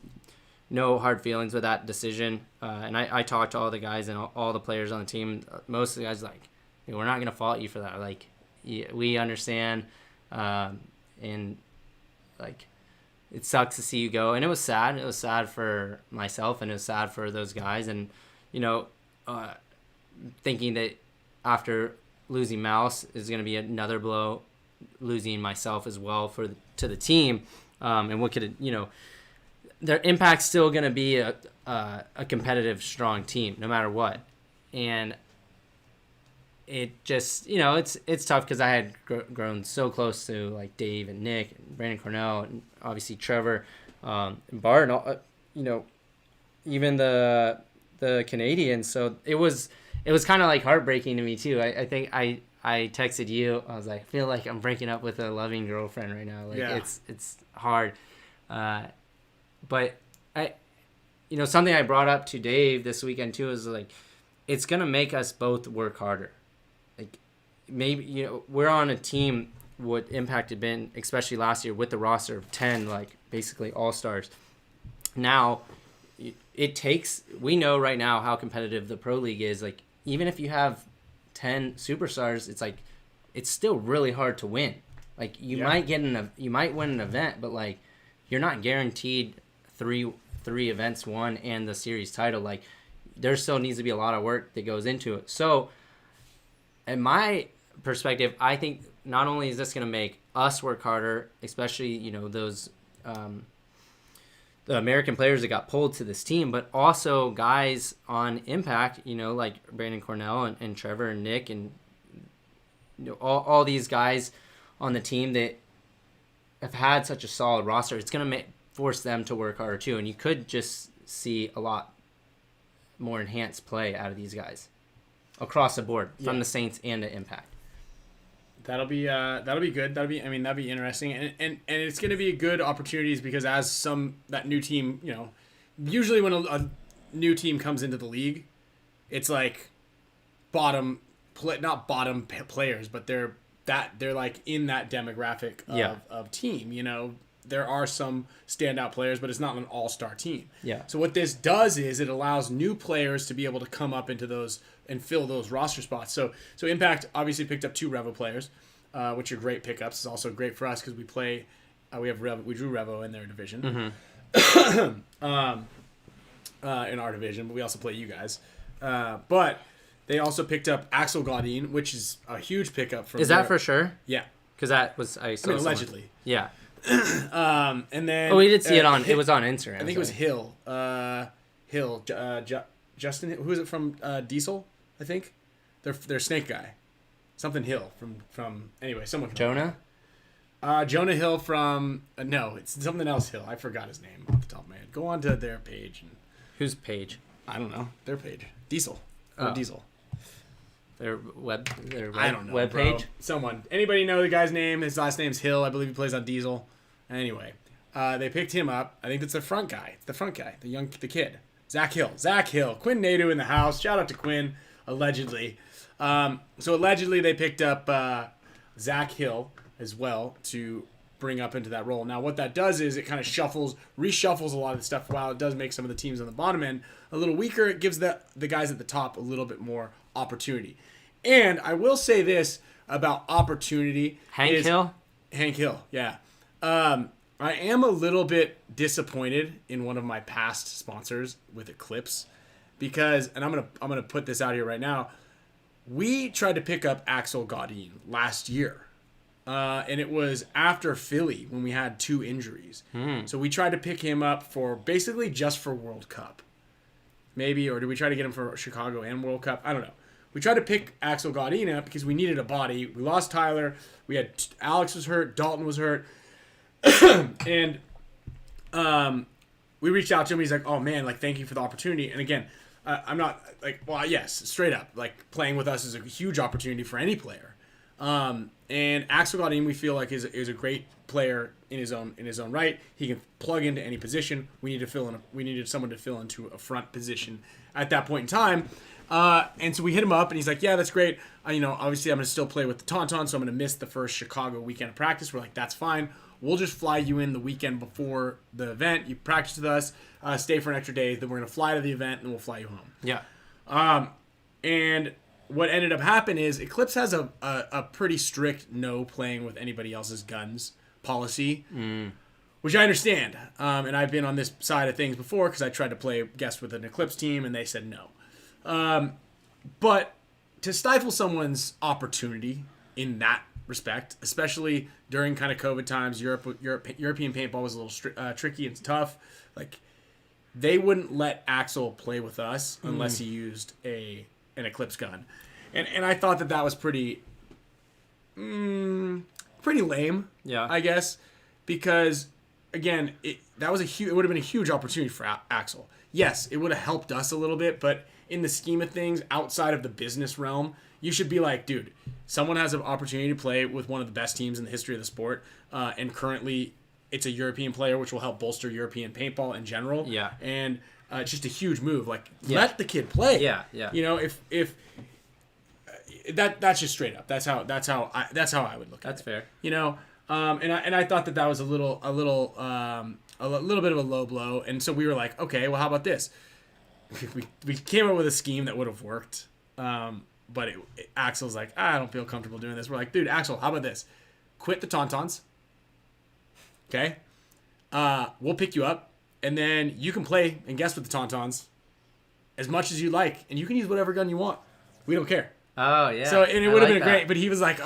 no hard feelings with that decision. And I talked to all the guys and all the players on the team. Most of the guys like, we're not gonna fault you for that. Like, we understand, and like, it sucks to see you go. And it was sad. It was sad for myself, and it was sad for those guys. And thinking that after losing Mouse is going to be another blow, losing myself as well to the team. And what could their impact's still going to be a a competitive, strong team, no matter what. And it just, it's tough because I had grown so close to like Dave and Nick and Brandon Cornell and obviously Trevor, and Bart, and all, even the Canadians. So it was kind of like heartbreaking to me too. I think I texted you. I was like, I feel like I'm breaking up with a loving girlfriend right now. Like it's hard. But something I brought up to Dave this weekend too is like, it's going to make us both work harder. Like maybe, we're on a team, what Impact had been, especially last year with the roster of 10, like basically all-stars. Now we know right now how competitive the pro league is. Like, even if you have 10 superstars, it's like, it's still really hard to win. Like you might win an event, but like, you're not guaranteed three events won and the series title. Like, there still needs to be a lot of work that goes into it. So, in my perspective, I think not only is this going to make us work harder, especially, those the American players that got pulled to this team, but also guys on Impact, like Brandon Cornell and Trevor and Nick and all these guys on the team that have had such a solid roster. It's going to force them to work harder too, and you could just see a lot more enhanced play out of these guys across the board from the Saints and the Impact. That'll be good. That'll be interesting, and it's going to be good opportunities because as that new team, usually when a new team comes into the league, it's like not bottom players, but they're like in that demographic of team. There are some standout players, but it's not an all-star team. Yeah. So what this does is it allows new players to be able to come up into those and fill those roster spots. So Impact obviously picked up 2 Revo players, which are great pickups. It's also great for us because we play. We drew Revo in their division, in our division, but we also play you guys. But they also picked up Axel Gaudin, which is a huge pickup from. Is that for sure? Yeah. Because that was allegedly. Yeah. And then we did see it on. It was on Instagram. I think it was Hill. Justin. Who is it from? Diesel. I think. They're Snake Guy. Something Hill from anyway. Someone. Jonah. Jonah Hill from no, it's something else Hill. I forgot his name off the top of my head. Go on to their page. Whose page? I don't know. Their page. Diesel. Diesel. Their web I don't know, web bro. page. Someone. Anybody know the guy's name? His last name's Hill. I believe he plays on Diesel. Anyway, they picked him up. I think it's the front guy. The kid. Zach Hill. Quinn Nadeau in the house. Shout out to Quinn. Allegedly. So allegedly they picked up Zach Hill as well to bring up into that role. Now what that does is it kind of reshuffles a lot of the stuff. While it does make some of the teams on the bottom end a little weaker, it gives the guys at the top a little bit more opportunity. And I will say this about opportunity. Hank Hill, yeah. I am a little bit disappointed in one of my past sponsors with Eclipse because, and I'm gonna put this out here right now. We tried to pick up Axel Gaudin last year, and it was after Philly when we had 2 injuries. So we tried to pick him up for basically just for World Cup, maybe, or did we try to get him for Chicago and World Cup? I don't know. We tried to pick Axel Gaudin up because we needed a body. We lost Tyler. We had Alex was hurt. Dalton was hurt. And we reached out to him. He's like, oh, man, like, thank you for the opportunity. And, again, I'm not, like, well, yes, straight up. Like, playing with us is a huge opportunity for any player. And Axel Gaudin, we feel like, is a great player in his own right. He can plug into any position. We needed someone to fill into a front position at that point in time. And so we hit him up, and he's like, yeah, that's great. Obviously I'm going to still play with the Tauntaun, so I'm going to miss the first Chicago weekend of practice. We're like, that's fine. We'll just fly you in the weekend before the event. You practice with us, stay for an extra day, then we're going to fly to the event, and we'll fly you home. Yeah. And what ended up happening is Eclipse has a pretty strict no playing with anybody else's guns policy, which I understand. And I've been on this side of things before because I tried to play guest with an Eclipse team, and they said no. But to stifle someone's opportunity in that respect, especially during kind of COVID times, European paintball was a little tricky and tough. Like, they wouldn't let Axel play with us unless he used an Eclipse gun, and I thought that was pretty lame. Yeah. I guess because again, it would have been a huge opportunity for Axel. Yes, it would have helped us a little bit, but in the scheme of things, outside of the business realm, you should be like, dude, someone has an opportunity to play with one of the best teams in the history of the sport, and currently it's a European player, which will help bolster European paintball in general. Yeah. And it's just a huge move. Like, let the kid play. Yeah, yeah. You know, if that's just straight up. That's how I would look at it. That's fair. You know, and I thought that was a little bit of a low blow, and so we were like, okay, well, how about this? We came up with a scheme that would have worked, but Axel's like, I don't feel comfortable doing this. We're like, dude, Axel, how about this? Quit the tauntauns. Okay, we'll pick you up, and then you can play and guess with the tauntauns as much as you like, and you can use whatever gun you want. We don't care. Oh yeah. So and it would have been that. great, but he was like,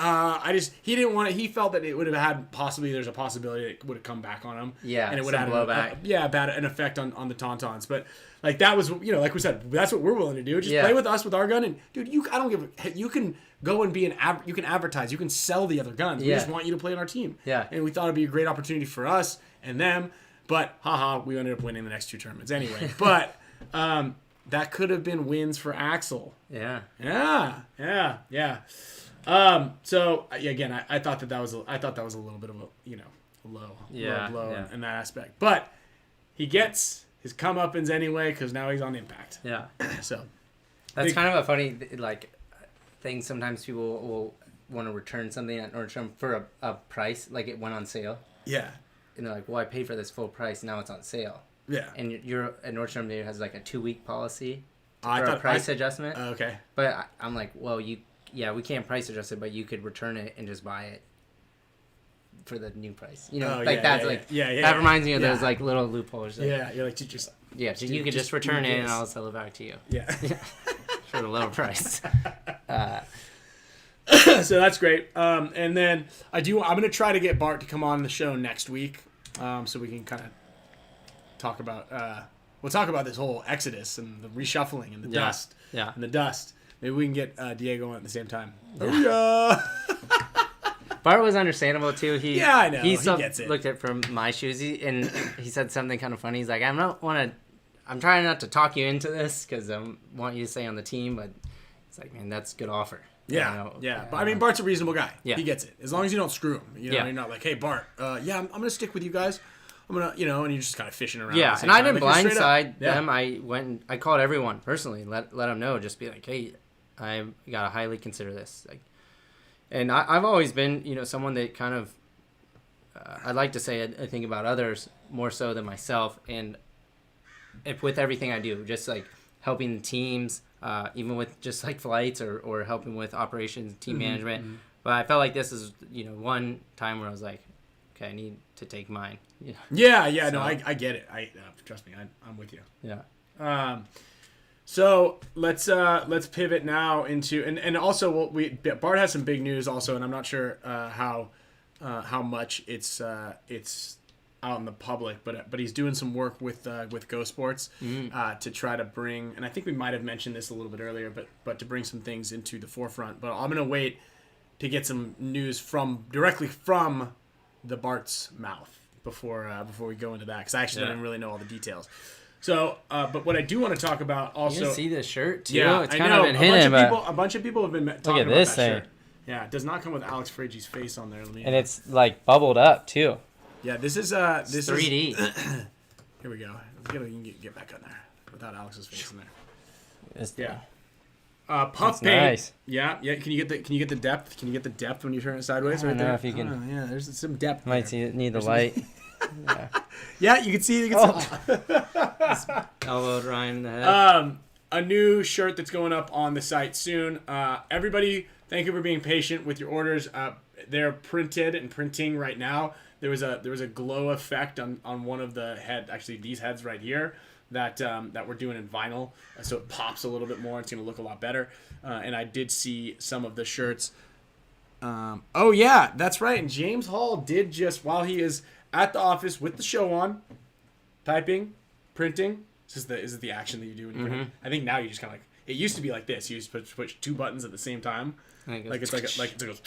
he didn't want it. He felt that it would have had there's a possibility it would have come back on him. Yeah, and it would some have blowback. bad an effect on the tauntauns. But like that was, you know, like we said, that's what we're willing to do. Just play with us with our gun, and dude, I don't give you can go and be you can advertise, you can sell the other guns. We just want you to play on our team. Yeah, and we thought it'd be a great opportunity for us and them, but we ended up winning the next 2 tournaments anyway. But that could have been wins for Axel. Yeah. So again, I thought that was a little bit of a low blow in that aspect. But he gets his comeuppance anyway because now he's on Impact. Yeah. So that's kind of a funny thing. Sometimes people will want to return something at Nordstrom for a price, like it went on sale. Yeah. And they're like, well, I paid for this full price, now it's on sale. Yeah. And you're at Nordstrom, there has like a 2-week policy for I a thought price adjustment. Okay. But I'm like, well, we can't price adjust it, but you could return it and just buy it for the new price. You know, that reminds me of those like little loopholes. Like, you're like, just you could just return it and I'll sell it back to you. Yeah. For the lower price. So that's great. And then I'm going to try to get Bart to come on the show next week, so we can kind of talk about we'll talk about this whole exodus and the reshuffling and the dust. Yeah. And the dust. Maybe we can get Diego on at the same time. Bart was understandable too. I know. He gets it. Looked at from my shoes, and he said something kind of funny. He's like, I'm trying not to talk you into this because I want you to stay on the team, but it's like, man, that's a good offer. Yeah. But I mean, Bart's a reasonable guy. Yeah. He gets it. As long as you don't screw him. You're not like, hey, Bart, I'm going to stick with you guys. I'm going to, and you're just kind of fishing around. Yeah, and I didn't blindside them. Yeah. I called everyone personally, let them know, just be like, hey, I got to highly consider this. Like, and I've always been, someone that kind of, I'd like to say I think about others more so than myself. And with everything I do, just like helping teams, even with just like flights or helping with operations, team management. Mm-hmm. But I felt like this is, one time where I was like, okay, I need to take mine. Yeah. No, I get it. Trust me, I'm with you. Yeah. So let's pivot now into and also Bart has some big news also, and I'm not sure how much it's out in the public, but he's doing some work with GoSports to try to bring, and I think we might have mentioned this a little bit earlier, but to bring some things into the forefront. But I'm gonna wait to get some news directly from the Bart's mouth before we go into that, because I actually don't really know all the details. So, but what I do want to talk about also, you see this shirt too? Yeah, it's I kind know. of been hidden, A bunch of people have been talking about this that thing. shirt. Yeah, it does not come with Alex Frage's face on there. And it's like bubbled up too. Yeah, this is 3D. Here we go. You can get back on there without Alex's face in there. Yeah. Puff paint. Nice. Yeah. Can you get the depth? Can you get the depth when you turn it sideways? I don't know there? if you can. Yeah, there's some depth. Might need the light. Yeah. Yeah, you can see. Elbowed Ryan in the head. A new shirt that's going up on the site soon. Everybody, thank you for being patient with your orders. They're printed and printing right now. There was a glow effect on one of the head. Actually, these heads right here that we're doing in vinyl, so it pops a little bit more. It's going to look a lot better. And I did see some of the shirts. Oh yeah, that's right. And James Hall did just, while he is at the office with the show on, typing, printing, Is it the action that you do when you grab? I think now you just kind of like, it used to be like this. You used to push two buttons at the same time. Like it's like it goes.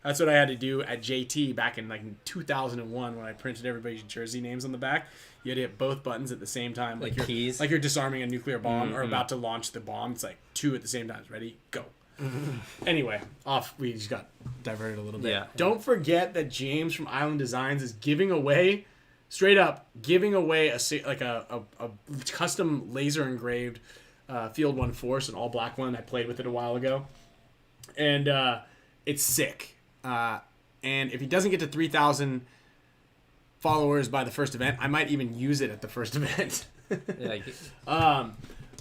That's what I had to do at JT back in like 2001 when I printed everybody's jersey names on the back. You had to hit both buttons at the same time, like you're keys, like you're disarming a nuclear bomb or about to launch the bomb. It's like two at the same time. Ready, go. Anyway, we just got diverted a little bit. Yeah. Don't forget that James from Island Designs is giving away, straight up giving away a custom laser engraved Field 1 Force, an all black one. I played with it a while ago, and it's sick. And if he doesn't get to 3,000 followers by the first event, I might even use it at the first event. But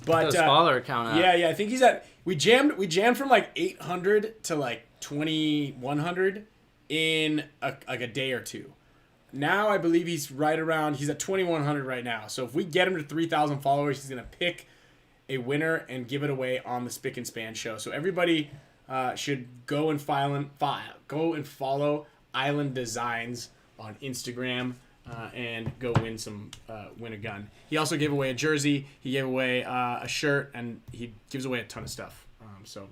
those follower count up. Yeah, I think he's at. We jammed from like 800 to like 2,100 in a day or two. Now I believe he's right around. He's at 2,100 right now. So if we get him to 3,000 followers, he's gonna pick a winner and give it away on the Spick and Span show. So everybody should go and follow Island Designs on Instagram and go win a gun. He also gave away a jersey. He gave away a shirt, and he gives away a ton of stuff. So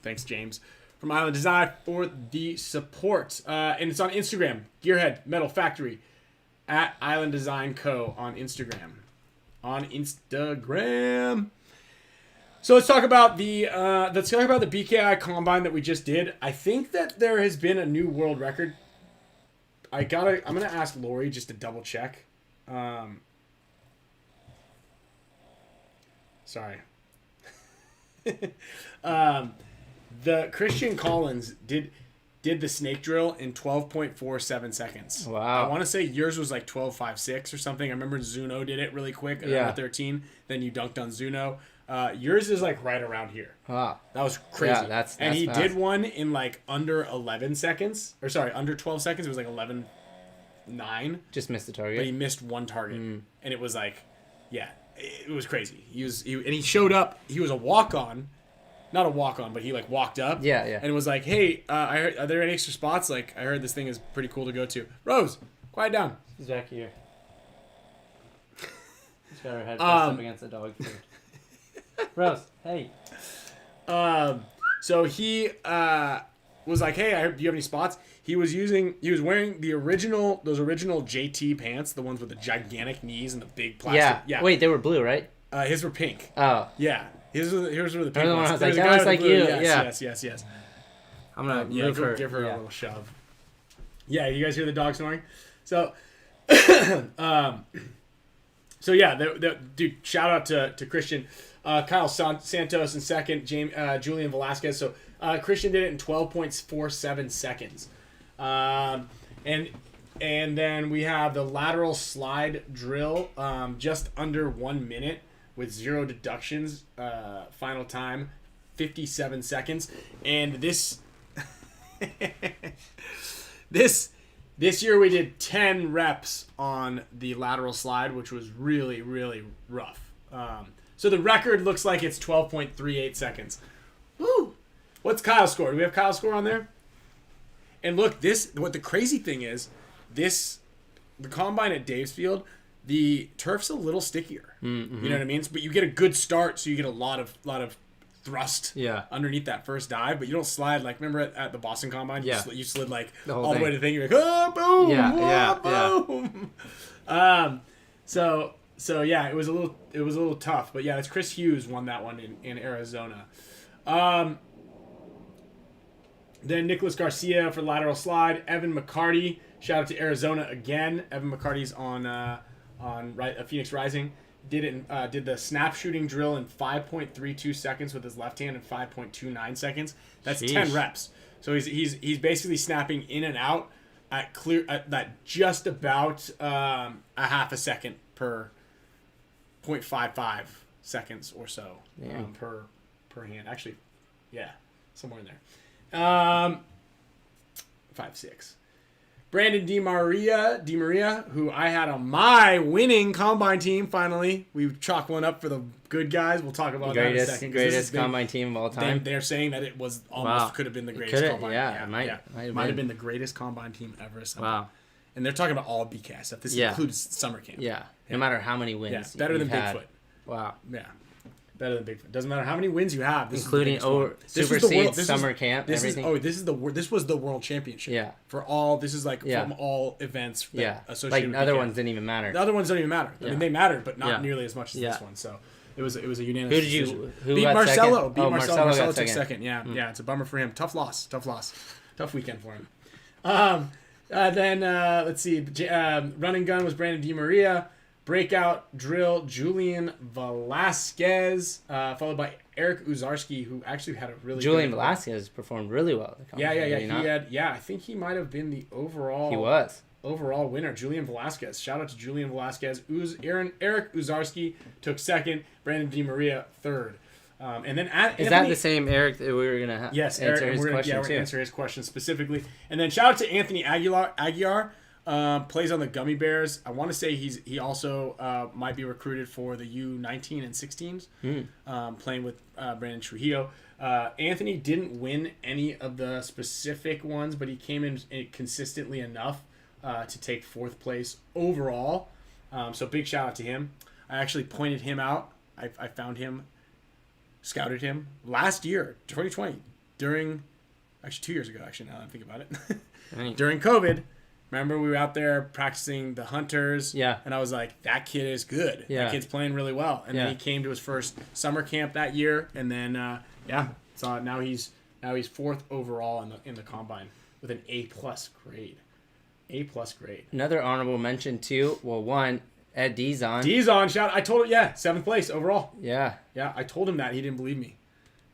thanks, James from Island Design, for the support. And it's on Instagram, Gearhead Metal Factory at Island Design Co. on Instagram. So let's talk about the BKI Combine that we just did. I think that there has been a new world record. I'm gonna ask Lori just to double check. Sorry. The Christian Collins did the snake drill in 12.47 seconds. Wow. I want to say yours was like 12.56 or something. I remember Zuno did it really quick at number 13. Then you dunked on Zuno. Yours is like right around here. Wow. That was crazy. Yeah, that's and he fast. did one in like under 11 seconds. Or sorry, under 12 seconds. It was like 11.9. Just missed the target. But he missed one target. And it was like, yeah, it was crazy. And he showed up. He was a walk-on. Not a walk-on, but he like walked up. Yeah. And was like, hey, I heard, are there any extra spots? Like, I heard this thing is pretty cool to go to. Rose, quiet down. He's back here. He's got her head pressed up against the dog food. Rose, hey. So he was like, hey, do you have any spots? He was wearing those original JT pants, the ones with the gigantic knees and the big plastic. Yeah. Wait, they were blue, right? His were pink. Oh. Yeah. His were the pink One ones. I was There's like, a that guy looks with the like blue. you. Yes. I'm gonna give her a little shove. Yeah, you guys hear the dog snoring? So, dude, shout out to Christian. Kyle Santos in second, Julian Velasquez. So Christian did it in 12.47 seconds. And then we have the lateral slide drill, just under 1 minute with 0 deductions. Final time, 57 seconds. And this year we did 10 reps on the lateral slide, which was really, really rough. So the record looks like it's 12.38 seconds. Woo! What's Kyle's score? Do we have Kyle's score on there? And look, what the crazy thing is, the combine at Dave's Field, the turf's a little stickier. Mm-hmm. You know what I mean? But you get a good start, so you get a lot of thrust underneath that first dive, but you don't slide like, remember at the Boston Combine? You slid like all the way to the thing. You're like, oh, boom, boom. So yeah, it was a little tough, but yeah, it's Chris Hughes won that one in Arizona. Then Nicholas Garcia for lateral slide. Evan McCarty, shout out to Arizona again. Evan McCarty's on Phoenix Rising. Did the snap shooting drill in 5.32 seconds with his left hand and 5.29 seconds. That's 10 reps. So he's basically snapping in and out at that just about a half a second per 0.55 seconds or so per hand. Actually, yeah, somewhere in there. 5.6. Brandon DiMaria, who I had on my winning combine team. Finally, we chalked one up for the good guys. We'll talk about that in a second. Greatest combine team of all time. They're saying that it was almost could have been the greatest combine. Yeah, it might have been the greatest combine team ever assembled. Wow. And they're talking about all BKI stuff. This includes summer camp. Yeah. No matter how many wins. Yeah, better than had. Bigfoot. Wow. Yeah. Better than Bigfoot. Doesn't matter how many wins you have. Including supersedes, summer camp, everything. This was the world championship. Yeah. For all, this is like from all events associated with Like, other BKI. ones didn't even matter. The other ones don't even matter. I Yeah. mean, they mattered, but not Yeah. nearly as much as this one. So it was a unanimous Who decision. beat Marcelo. second? Beat Oh, Marcelo. Marcelo Marcelo got took second. Yeah. Yeah. It's a bummer for him. Tough loss. Tough weekend for him. Then let's see. Run and gun was Brandon DiMaria. Breakout drill Julian Velasquez, followed by Eric Uzarski, who actually had a really Julian good Velasquez performed really well. At the Yeah. Combine, did he not? I think he might have been the overall. He was. Overall winner, Julian Velasquez. Shout out to Julian Velasquez. Eric Uzarski took second. Brandon DiMaria third. And then Is that the same Eric that we were gonna yes, answer Eric, his question we're too? gonna answer his question specifically. And then shout out to Anthony Aguiar. Plays on the Gummy Bears. I want to say he also might be recruited for the U19 and 16s, playing with Brandon Trujillo. Anthony didn't win any of the specific ones, but he came in consistently enough to take fourth place overall. So big shout out to him. I actually pointed him out. I found him, scouted him last year, 2020, during 2 years ago. Actually, now that I think about it, during COVID. Remember, we were out there practicing the hunters. Yeah. And I was like, that kid is good. Yeah. That kid's playing really well. And then he came to his first summer camp that year. And then, so now he's fourth overall in the combine with an A+ grade. A+ grade. Another honorable mention too. Well, one, Ed Diezon. I told him, seventh place overall. Yeah. Yeah, I told him that. He didn't believe me.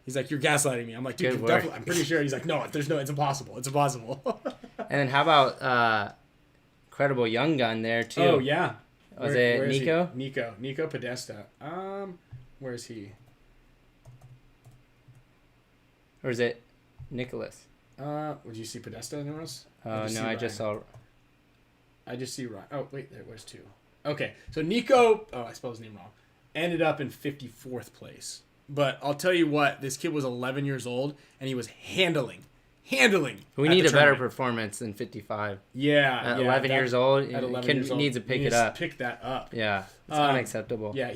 He's like, you're gaslighting me. I'm like, dude, definitely, I'm pretty sure. He's like, no, it's impossible. It's impossible. And then how about incredible young gun there too? Oh yeah. Was it Nico? Nico Podesta. Where is he? Or is it Nicholas? Would you see Podesta anywhere else? Oh no, I just saw. I just see Ryan. Oh wait, where's two? Okay, so Nico. Oh, I spelled his name wrong. Ended up in 54th place. But I'll tell you what, this kid was 11 years old and he was handling. We need a better performance than 55. Yeah. At 11 years old, kid needs to pick it up. Pick that up. Yeah, it's unacceptable. Yeah.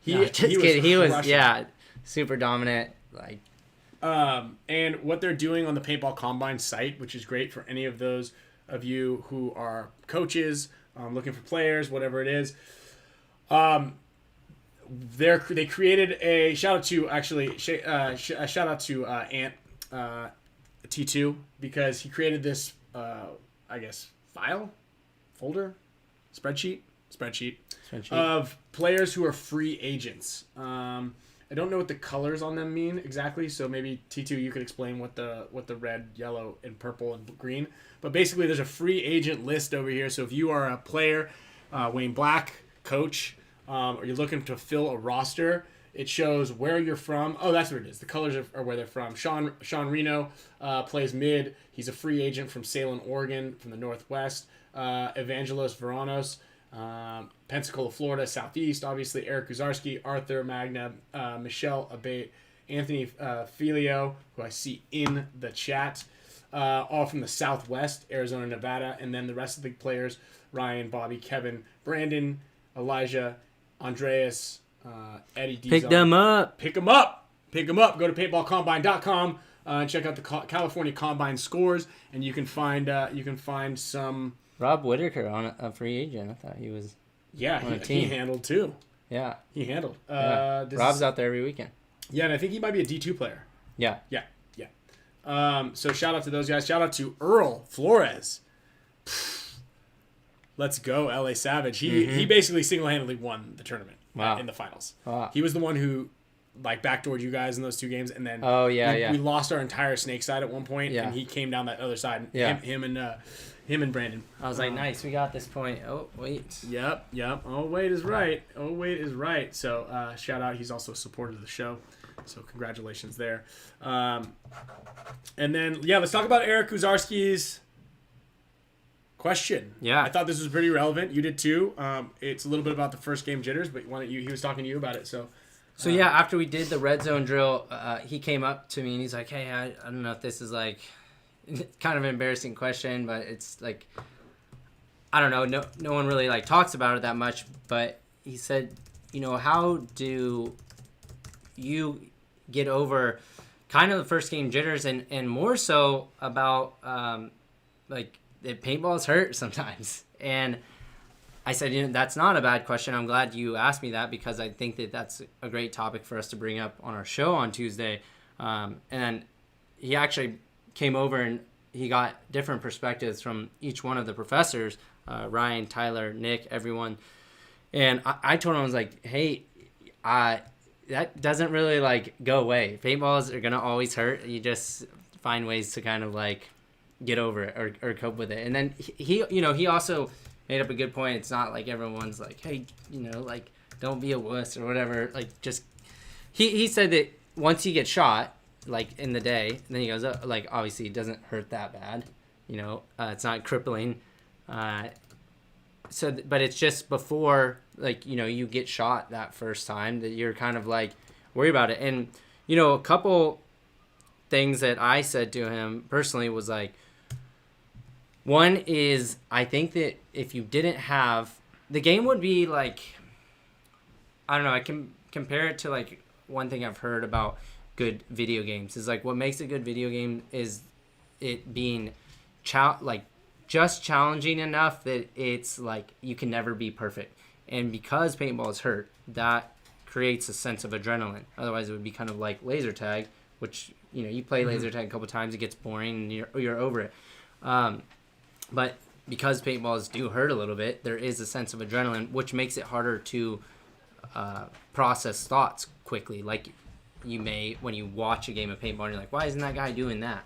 He was super dominant. Like. And what they're doing on the Paintball Combine site, which is great for any of those of you who are coaches, looking for players, whatever it is. They created a shout out to Ant T2 because he created this folder spreadsheet of players who are free agents. I don't know what the colors on them mean exactly, so maybe T2 you could explain what the red, yellow, and purple and green. But basically, there's a free agent list over here. So if you are a player, Wayne Black, coach, or you're looking to fill a roster, it shows where you're from. Oh, that's what it is. The colors are where they're from. Sean Reno plays mid. He's a free agent from Salem, Oregon, from the Northwest. Evangelos Veranos, Pensacola, Florida, Southeast. Obviously, Eric Uzarski, Arthur Magna, Michelle Abate, Anthony Filio, who I see in the chat, all from the Southwest, Arizona, Nevada. And then the rest of the players, Ryan, Bobby, Kevin, Brandon, Elijah, Andreas, Eddie Diez. Pick them up. Pick them up. Go to paintballcombine.com and check out the California Combine scores, and you can find some. Rob Whitaker on a free agent. I thought he was. Yeah, on a team. he handled too. Yeah, he handled. Rob's out there every weekend. Yeah, and I think he might be a D2 player. Yeah. So shout out to those guys. Shout out to Earl Flores. Let's go, LA Savage. He basically single-handedly won the tournament in the finals. Wow. He was the one who backdoored you guys in those two games, and then we lost our entire snake side at one point, and he came down that other side. Him and Brandon. I was like, nice, we got this point. Oh wait. Yep. Oh wait is right. So shout out. He's also a supporter of the show. So congratulations there. And then let's talk about Eric Uzarski's question. Yeah. I thought this was pretty relevant. You did too. It's a little bit about the first game jitters, but he was talking to you about it. So after we did the red zone drill, he came up to me and he's like, hey, I don't know if this is like kind of an embarrassing question, but it's like, I don't know, no one really like talks about it that much, but he said, how do you get over kind of the first game jitters and more so about like that paintballs hurt sometimes. And I said, that's not a bad question. I'm glad you asked me that, because I think that that's a great topic for us to bring up on our show on Tuesday. And he actually came over and he got different perspectives from each one of the professors, Ryan, Tyler, Nick, everyone. And I told him, I was like, hey, that doesn't really like go away. Paintballs are going to always hurt. You just find ways to kind of like get over it or cope with it. And then he also made up a good point. It's not like everyone's like, hey, like don't be a wuss or whatever. Like just, he said that once you get shot, like in the day, and then he goes, like obviously it doesn't hurt that bad. It's not crippling. But it's just before, like, you get shot that first time that you're kind of like worried about it. And, a couple things that I said to him personally was like, one is I think that if you didn't have, the game would be like, I don't know, I can compare it to like one thing I've heard about good video games is like what makes a good video game is it being just challenging enough that it's like you can never be perfect. And because paintball is hurt, that creates a sense of adrenaline. Otherwise it would be kind of like laser tag, which you play laser tag a couple times, it gets boring and you're over it. But because paintballs do hurt a little bit, there is a sense of adrenaline, which makes it harder to process thoughts quickly, like you may when you watch a game of paintball and you're like, why isn't that guy doing that?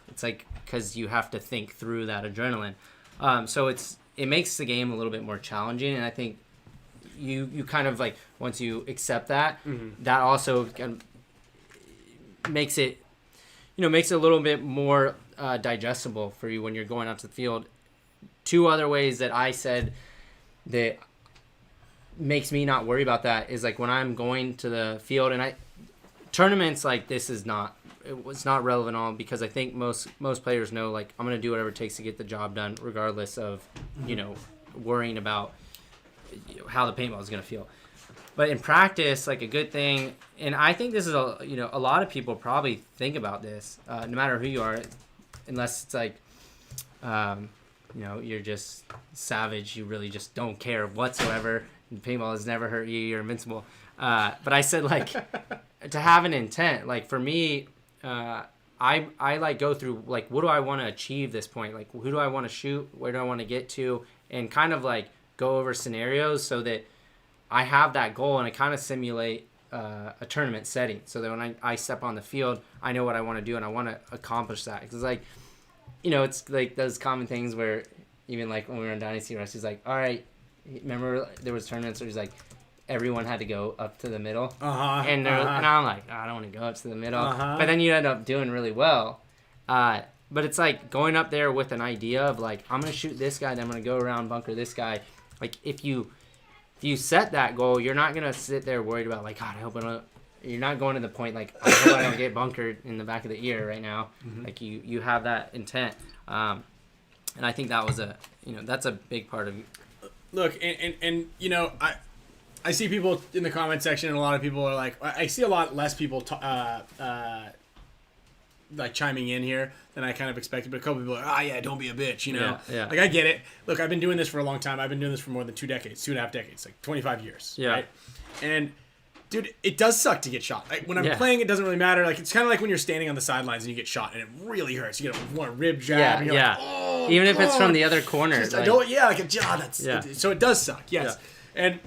It's like because you have to think through that adrenaline. So it makes the game a little bit more challenging, and I think you kind of like once you accept that, that also kind of makes it makes it a little bit more digestible for you when you're going out to the field. Two other ways that I said that makes me not worry about that is like when I'm going to the field and tournaments like this it's not relevant at all, because I think most players know like I'm going to do whatever it takes to get the job done regardless of worrying about how the paintball is going to feel. But in practice, like a good thing, and I think this is a lot of people probably think about this, no matter who you are, unless it's like you're just savage, you really just don't care whatsoever, and paintball has never hurt you, you're invincible. But I said like to have an intent, like for me, I like go through like what do I want to achieve this point, like who do I want to shoot, where do I want to get to, and kind of like go over scenarios so that I have that goal and I kind of simulate a tournament setting so that when I step on the field, I know what I want to do and I want to accomplish that. Because like, it's like those common things where even like when we were in Dynasty, he's like, all right, remember there was tournaments where he's like, everyone had to go up to the middle. And I'm like, I don't want to go up to the middle. But then you end up doing really well. But it's like going up there with an idea of like, I'm going to shoot this guy, then I'm going to go around bunker this guy. Like if you set that goal, you're not going to sit there worried about like, God, I hope I don't. You're not going to the point like, I hope I don't get bunkered in the back of the ear right now. Like you have that intent. And I think that was that's a big part of. Look, and I see people in the comment section, and a lot of people are like, I see a lot less people like chiming in here than I kind of expected, but a couple people are like, don't be a bitch, Yeah. Like I get it. Look, I've been doing this for a long time. I've been doing this for more than 2.5 decades, like 25 years. Yeah. Right? And dude, it does suck to get shot. Like when I'm playing, it doesn't really matter. Like it's kind of like when you're standing on the sidelines and you get shot and it really hurts. You get one rib jab. And you're like, oh, even if God. It's from the other corner. Just, so it does suck. Yes. Yeah. And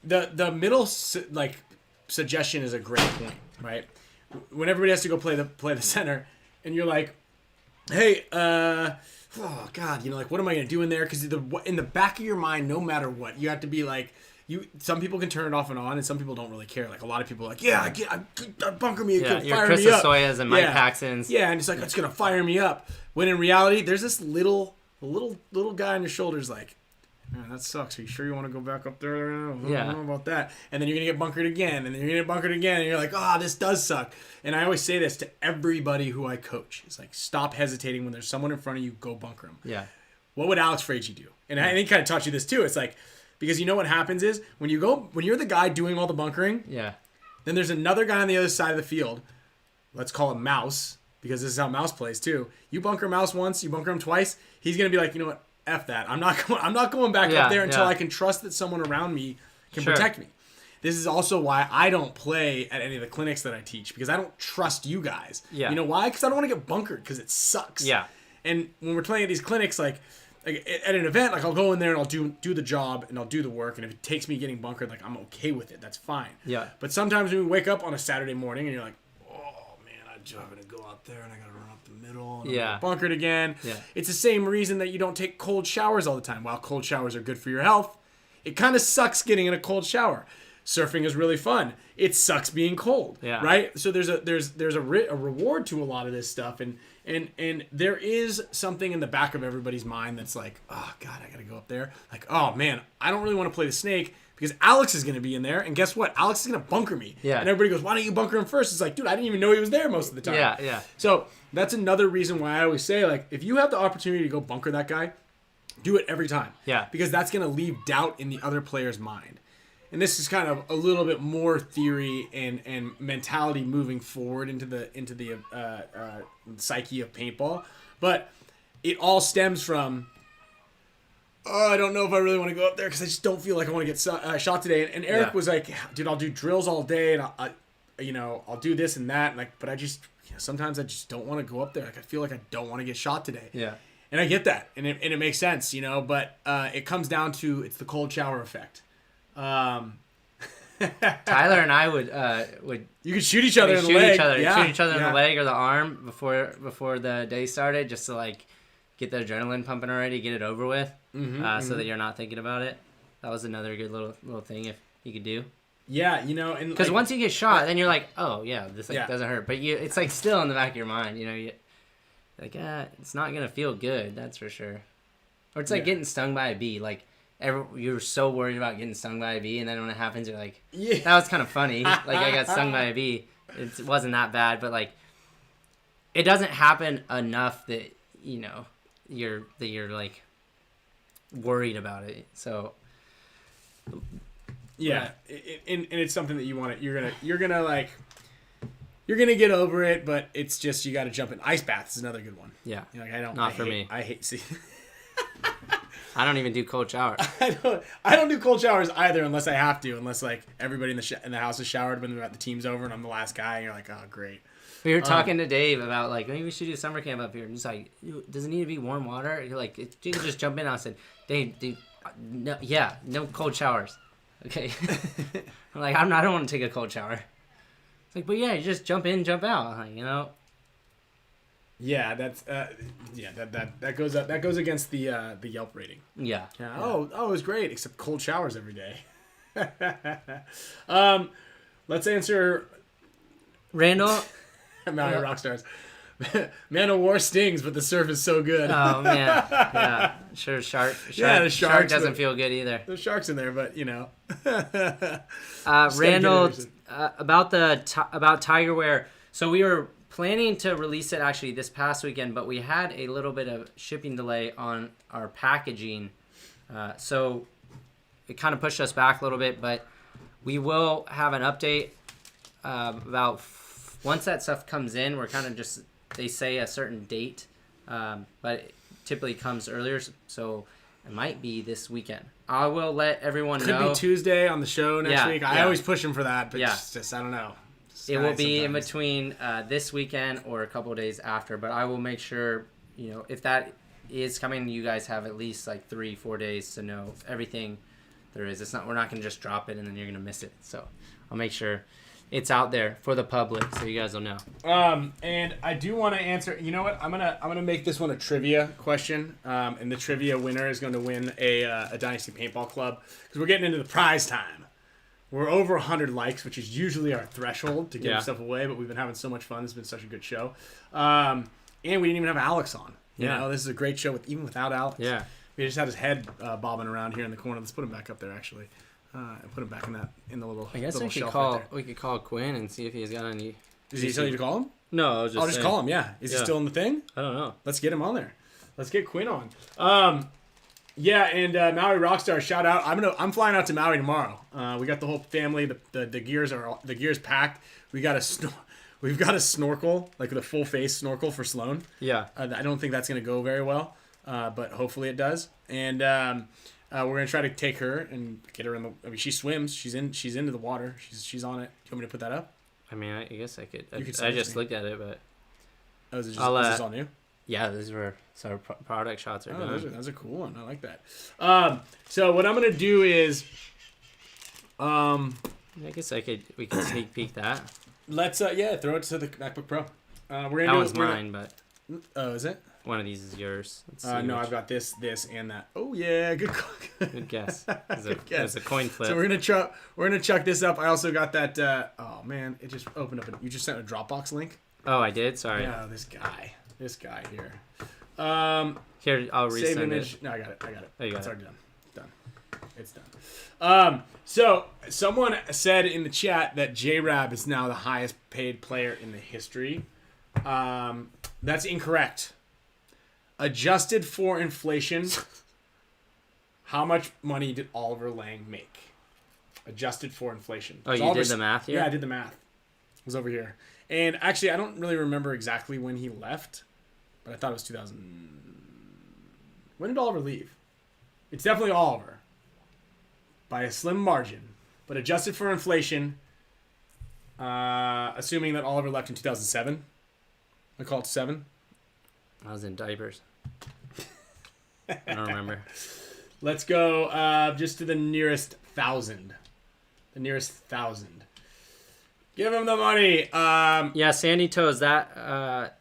the middle suggestion is a great point, right? When everybody has to go play the center, and you're like, hey, oh God, like what am I gonna do in there? Because in the back of your mind, no matter what, you have to be like, some people can turn it off and on, and some people don't really care. Like a lot of people are like, I bunker me, it's gonna fire Chris me up. Soyas and Mike Paxton's. Yeah, and it's like it's gonna fire me up. When in reality, there's this little guy on your shoulders like, man, that sucks. Are you sure you want to go back up there? I don't know about that. And then you're going to get bunkered again. And then you're going to get bunkered again. And you're like, this does suck. And I always say this to everybody who I coach. It's like, stop hesitating. When there's someone in front of you, go bunker them. Yeah. what would Alex Frazier do? And I think kind of taught you this too. It's like, because you know what happens is when you're the guy doing all the bunkering, then there's another guy on the other side of the field. Let's call him Mouse, because this is how Mouse plays too. You bunker Mouse once, you bunker him twice, he's gonna be like, you know what, F that. I'm not going back up there until I can trust that someone around me can protect me. This is also why I don't play at any of the clinics that I teach, because I don't trust you guys. Yeah. You know why? Because I don't want to get bunkered, because it sucks. Yeah. And when we're playing at these clinics, like at an event, like I'll go in there and I'll do the job and I'll do the work, and if it takes me getting bunkered, like I'm okay with it. That's fine. Yeah. But sometimes when we wake up on a Saturday morning and you're like, oh man, I'm gonna go out there and I gotta run up the middle and I'm gonna get bunkered again. Yeah. It's the same reason that you don't take cold showers all the time. While cold showers are good for your health, it kind of sucks getting in a cold shower. Surfing is really fun. It sucks being cold. Yeah. Right. So there's a reward to a lot of this stuff, and there is something in the back of everybody's mind that's like, oh God, I gotta go up there. Like, oh man, I don't really want to play the snake because Alex is gonna be in there, and guess what? Alex is gonna bunker me. Yeah. And everybody goes, why don't you bunker him first? It's like, dude, I didn't even know he was there most of the time. Yeah, yeah. So that's another reason why I always say, like, if you have the opportunity to go bunker that guy, do it every time. Yeah. Because that's gonna leave doubt in the other player's mind. And this is kind of a little bit more theory and mentality moving forward into the psyche of paintball, but it all stems from, oh, I don't know if I really want to go up there because I just don't feel like I want to get shot today. And Eric was like, dude, I'll do drills all day and I'll do this and that, and like, but I just sometimes I just don't want to go up there. Like I feel like I don't want to get shot today. Yeah. And I get that, and it makes sense, but it comes down to it's the cold shower effect. Tyler and I would you could shoot each other in the shoot leg. each other Yeah. in the leg or the arm before the day started, just to like get the adrenaline pumping already, get it over with, so that you're not thinking about it. That was another good little thing if you could do. Yeah, and because once you get shot, then you're like, oh yeah, this doesn't hurt, but it's like still in the back of your mind, like it's not gonna feel good, that's for sure. Or it's like getting stung by a bee, like. You're so worried about getting stung by a bee, and then when it happens, you're like, that was kind of funny. Like, I got stung by a bee. It wasn't that bad, but, like, it doesn't happen enough that, you're like, worried about it. So, yeah. And it's something that you want to, you're gonna get over it, but it's just, you got to jump in. Ice baths is another good one. Yeah. Not for me. I hate, see. I don't even do cold showers. I don't do cold showers either unless I have to. Unless like everybody in the house is showered when the team's over and I'm the last guy. And you're like, oh great. We were talking to Dave about like maybe we should do summer camp up here. And he's like, does it need to be warm water? You're like, you can just jump in. I said, Dave, dude, no cold showers. Okay. I'm like, I don't want to take a cold shower. It's like, but yeah, you just jump in, jump out. Like, Yeah, that's that goes up. That goes against the Yelp rating. Yeah. Oh, it was great, except cold showers every day. Let's answer Randall. Mario Rockstars. Man of War stings, but the surf is so good. Oh man, yeah. Sure, shark. The shark doesn't feel good either. The shark's in there, but Randall, about Tiger Wear. So we were planning to release it actually this past weekend, but we had a little bit of shipping delay on our packaging, so it kind of pushed us back a little bit. But we will have an update about once that stuff comes in. We're kind of just, they say a certain date, but it typically comes earlier, so it might be this weekend. I will let everyone know. Could be Tuesday on the show next week. I always push him for that, but just I don't know. It will be in between this weekend or a couple of days after, but I will make sure, if that is coming, you guys have at least like 3-4 days to know everything there is. We're not going to just drop it and then you're going to miss it. So I'll make sure it's out there for the public so you guys will know. And I do want to answer, you know what? I'm gonna make this one a trivia question. And the trivia winner is going to win a Dynasty Paintball Club because we're getting into the prize time. We're over 100 likes, which is usually our threshold to give stuff away, but we've been having so much fun. It's been such a good show. And we didn't even have Alex on. This is a great show even without Alex. Yeah. We just had his head bobbing around here in the corner. Let's put him back up there, actually. And put him back in the little. I guess little we could shelf call. right there. We could call Quinn and see if he's got any. Does he tell you to call him? No, I was just. I'll just call him. Yeah. Is he still in the thing? I don't know. Let's get him on there. Let's get Quinn on. Yeah, and Maui Rockstar, shout out. I'm flying out to Maui tomorrow. We got the whole family. The gear's packed. We've got a snorkel, like the full face snorkel for Sloan. Yeah. I don't think that's gonna go very well, but hopefully it does. And we're gonna try to take her and get her in the. I mean, she swims. She's into the water. She's on it. Do you want me to put that up? I mean, I guess I could. You could I send it just to me. looked at it, but Is this all new? yeah, these were so product shots are done. That's a cool one. I like that. So what I'm gonna do is, I guess we could sneak peek that. let's throw it to the MacBook Pro. We're That gonna one's mine, but Oh, is it? one of these is yours. Let's see No, which- I've got this, and that. Oh yeah, good. Good guess. Good guess. It's a coin flip. So we're gonna chuck this up. I also got that. Oh man, it just opened up. You just sent a Dropbox link. Oh, I did. Sorry. Yeah, this guy here. Here, I'll Save resend image. it. No, I got it. Oh, you got It's it. already done. It's done. So someone said in the chat that J-Rab is now the highest paid player in the history. That's incorrect. Adjusted for inflation, how much money did Oliver Lang make? Adjusted for inflation. Oh, you did the math here? Yeah, I did the math. It was over here. And actually, I don't really remember exactly when he left, but I thought it was 2000. When did Oliver leave? It's definitely Oliver. By a slim margin. But adjusted for inflation, assuming that Oliver left in 2007. I call it 7. I was in diapers. I don't remember. Let's go just to the nearest 1,000. The nearest 1,000. Give him the money. Yeah, Sandy Toes. That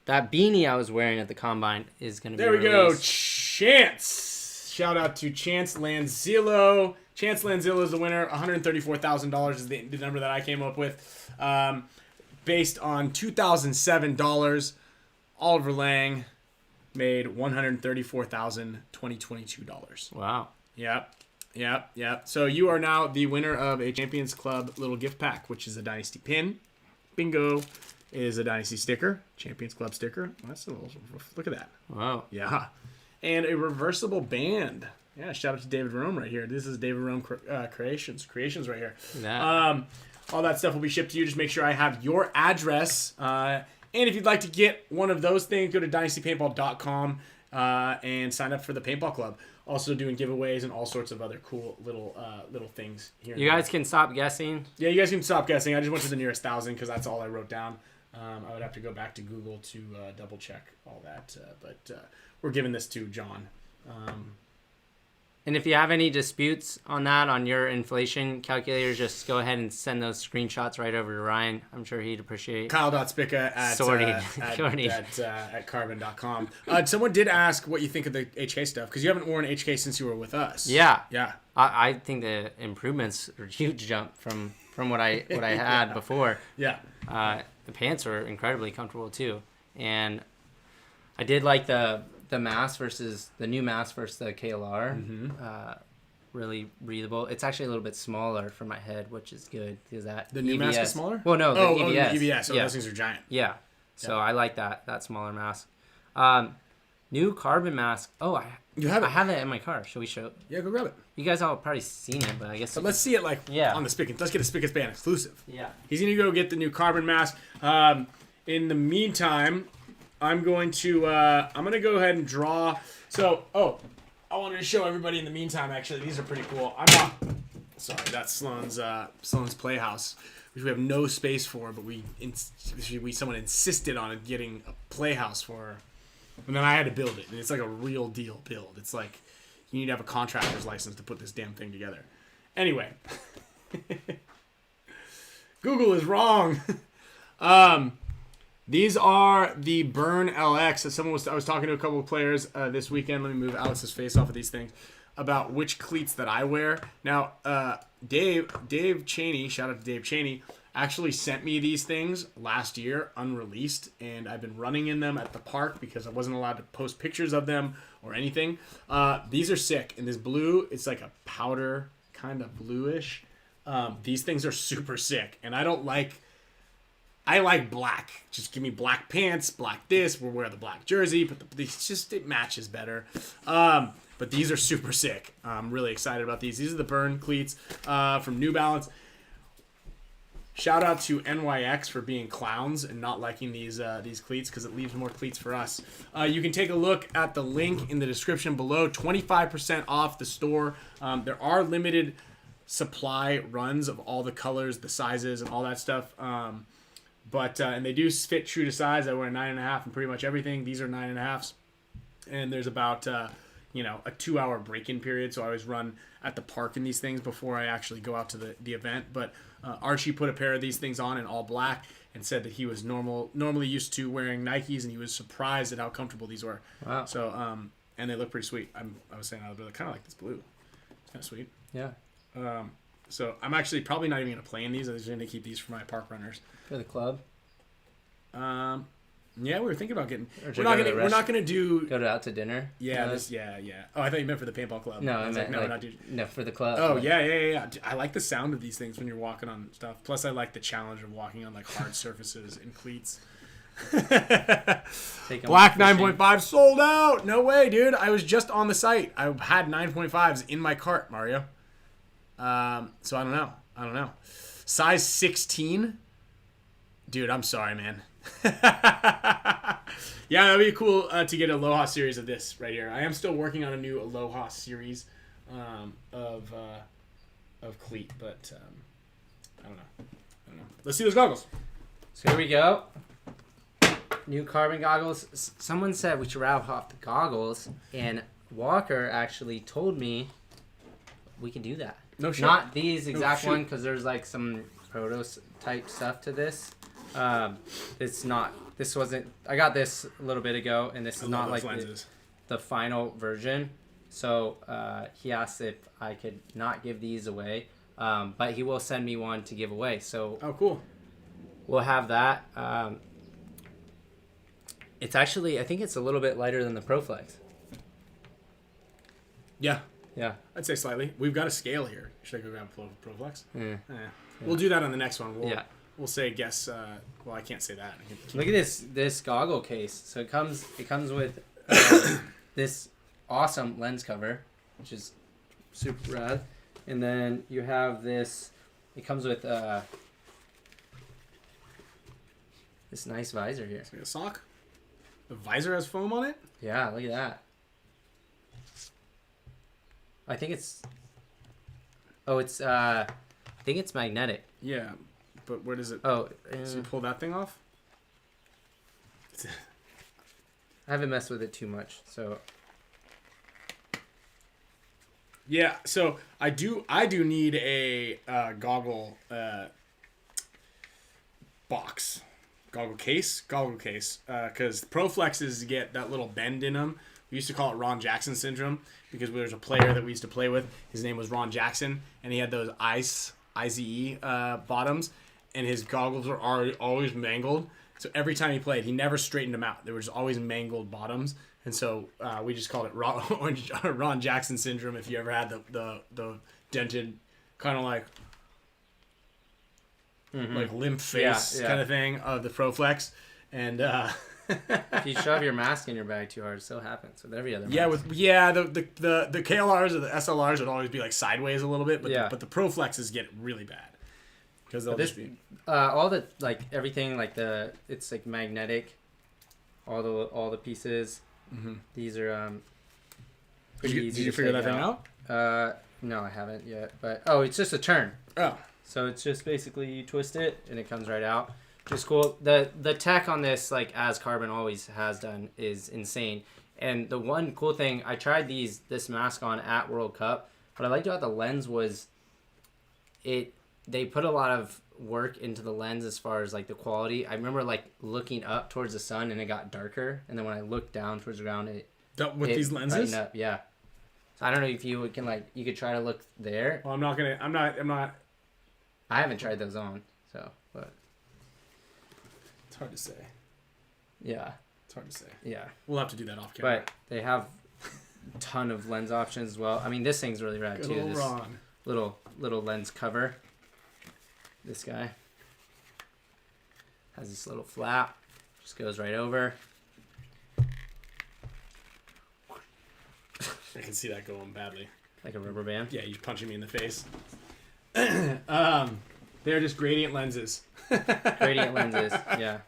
beanie I was wearing at the combine is gonna be. There we go. released. Chance. Shout out to Chance Lanzillo. Chance Lanzillo is the winner. $134,000 is the number that I came up with. Based on $2,007, Oliver Lang made $134,022. Wow. Yep. So you are now the winner of a Champions Club little gift pack, which is a Dynasty pin. Bingo. Is a Dynasty sticker. Champions Club sticker. That's a little, look at that. Wow. Yeah. And a reversible band. Yeah, shout out to David Rome right here. This is David Rome Creations right here. That. All that stuff will be shipped to you. Just make sure I have your address. And if you'd like to get one of those things, go to dynastypaintball.com and sign up for the paintball club. Also doing giveaways and all sorts of other cool little things here. You guys can stop guessing. Yeah, you guys can stop guessing. I just went to the nearest 1,000 because that's all I wrote down. I would have to go back to Google to double check all that. But we're giving this to John. And if you have any disputes on that, on your inflation calculators, just go ahead and send those screenshots right over to Ryan. I'm sure he'd appreciate. Kyle.spicka at carbon.com. Someone did ask what you think of the HK stuff because you haven't worn HK since you were with us. Yeah. Yeah. I think the improvements are a huge jump from what I had before. Yeah. The pants were incredibly comfortable too, and I did like the mask versus the new mask versus the KLR. Mm-hmm. Really breathable. It's actually a little bit smaller for my head, which is good because that The new mask is smaller? Well, no, the EVS. The EVS. yeah. Those things are giant. Yeah. So I like that smaller mask. New carbon mask. Oh, You have it? I have it in my car. Should we show? Yeah, go grab it. You guys all probably seen it, but I guess. But let's see it Yeah. on the Spick. Let's get a Spick Span exclusive. Yeah. He's going to go get the new carbon mask. In the meantime, I'm going to go ahead and draw. So, I wanted to show everybody in the meantime, actually. These are pretty cool. Sorry, that's Sloan's Playhouse, which we have no space for, but someone insisted on it getting a playhouse for her. And then I had to build it. And it's like a real deal build. It's like you need to have a contractor's license to put this damn thing together. Anyway. Google is wrong. These are the Burn LX. I was talking to a couple of players this weekend. Let me move Alex's face off of these things about which cleats that I wear. Now, Dave Cheney, shout out to Dave Cheney, actually sent me these things last year, unreleased, and I've been running in them at the park because I wasn't allowed to post pictures of them or anything. These are sick. And this blue, it's like a powder kind of bluish. These things are super sick, and I don't like I like black. Just give me black pants, black this. We'll wear the black jersey, but it matches better. But these are super sick. I'm really excited about these. These are the burn cleats from New Balance. Shout out to NYX for being clowns and not liking these cleats because it leaves more cleats for us. You can take a look at the link in the description below. 25% off the store. There are limited supply runs of all the colors, the sizes, and all that stuff. But and they do fit true to size. I wear 9.5 and pretty much everything. These are 9.5s, and there's about a 2-hour break-in period. So I always run at the park in these things before I actually go out to the event. But Archie put a pair of these things on in all black and said that he was normally used to wearing Nikes, and he was surprised at how comfortable these were. Wow. So and they look pretty sweet. I was saying I kind of like this blue. It's kind of sweet. Yeah. So I'm actually probably not even going to play in these. I'm just going to keep these for my park runners. For the club. Yeah, we were thinking about getting. Or We're not gonna do. Go out to dinner. Yeah, yeah. Oh, I thought you meant for the paintball club. No, I meant we're not doing. No, for the club. Oh, yeah. I like the sound of these things when you're walking on stuff. Plus, I like the challenge of walking on like hard surfaces in cleats. Black 9.5 sold out. No way, dude. I was just on the site. I had 9.5s in my cart, Mario. So I don't know. Size 16. Dude, I'm sorry, man. Yeah, that'd be cool to get an Aloha series of this right here. I am still working on a new Aloha series of cleat, but I don't know. Let's see those goggles. So here we go. New carbon goggles. Someone said we should wrap off the goggles, and Walker actually told me we can do that. No shit. Not these exact shit. one, because there's like some prototype stuff to this. It's not. This wasn't. I got this a little bit ago, and this is not like the final version. So he asked if I could not give these away, but he will send me one to give away. So cool. We'll have that. It's actually, I think it's a little bit lighter than the ProFlex. Yeah. Yeah. I'd say slightly. We've got a scale here. Should I go grab ProFlex? Yeah. We'll do that on the next one. We'll say guess. Well, I can't say that. Look at this goggle case. So it comes with this awesome lens cover, which is super rad, and then you have this. It comes with this nice visor here. It's like a sock. The visor has foam on it. Yeah, look at that. I think it's. Oh, it's. I think it's magnetic. Yeah. But where does it... Oh. So you pull that thing off? I haven't messed with it too much, so... Yeah, so I do need a goggle box. Goggle case? Goggle case. Because ProFlexes get that little bend in them. We used to call it Ron Jackson syndrome because there was a player that we used to play with. His name was Ron Jackson, and he had those IZE bottoms. And his goggles were always mangled. So every time he played, he never straightened them out. They were just always mangled bottoms. And so we just called it Ron Jackson syndrome if you ever had the dented kind of like limp face kind of thing of the ProFlex. And if you shove your mask in your bag too hard, it still happens with every other mask. The KLRs or the SLRs would always be like sideways a little bit, but the ProFlexes get really bad. Because they'll just be all the like everything like it's like magnetic, all the pieces. Mm-hmm. These are pretty easy. Did you figure that thing out? No, I haven't yet. But it's just a turn. Oh, so it's just basically you twist it and it comes right out. Just cool. The tech on this, like as Carbon always has done, is insane. And the one cool thing, I tried this mask on at World Cup. What I liked about the lens was they put a lot of work into the lens as far as like the quality. I remember like looking up towards the sun and it got darker, and then when I looked down towards the ground, these lenses. Up, yeah. So I don't know if you can you could try to look there. Well, I'm not. I haven't tried those on, so but it's hard to say. Yeah. It's hard to say. Yeah. We'll have to do that off camera. But they have a ton of lens options as well. I mean, this thing's really rad too. This little lens cover. This guy. Has this little flap. Just goes right over. I can see that going badly. Like a rubber band. Yeah, you're punching me in the face. They're just gradient lenses. Gradient lenses. Yeah.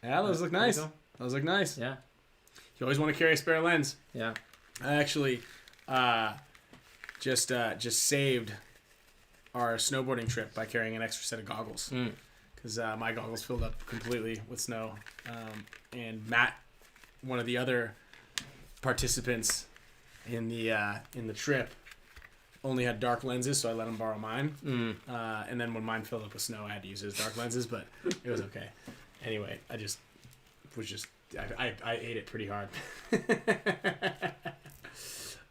Yeah, those look nice. Those look nice. Yeah. You always want to carry a spare lens. Yeah. I actually just saved our snowboarding trip by carrying an extra set of goggles because my goggles filled up completely with snow. And Matt, one of the other participants in the trip, only had dark lenses, so I let him borrow mine. And then when mine filled up with snow, I had to use his dark lenses, but it was okay. Anyway, I ate it pretty hard.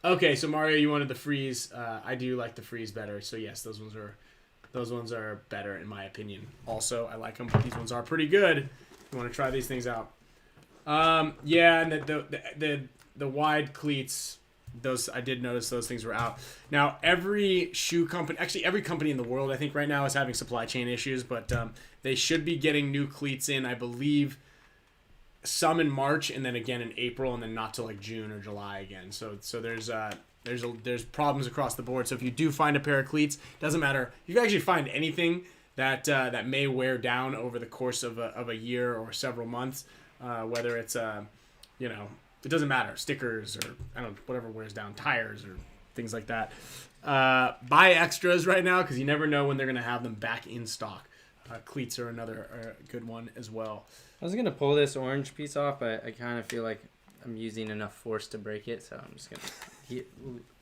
Okay, so Mario, you wanted the freeze. I do like the freeze better. So yes, those ones are better in my opinion. Also, I like them, but these ones are pretty good. You want to try these things out? Yeah, and the wide cleats. Those I did notice those things were out. Now every shoe company, actually every company in the world, I think right now is having supply chain issues, but they should be getting new cleats in. I believe some in March and then again in April and then not till like June or July again. So there's problems across the board. So if you do find a pair of cleats, doesn't matter. You can actually find anything that may wear down over the course of a year or several months, whether it's it doesn't matter, stickers or I don't know, whatever wears down, tires or things like that. Buy extras right now because you never know when they're gonna have them back in stock. Cleats are another good one as well. I was gonna pull this orange piece off, but I kind of feel like I'm using enough force to break it, so I'm just gonna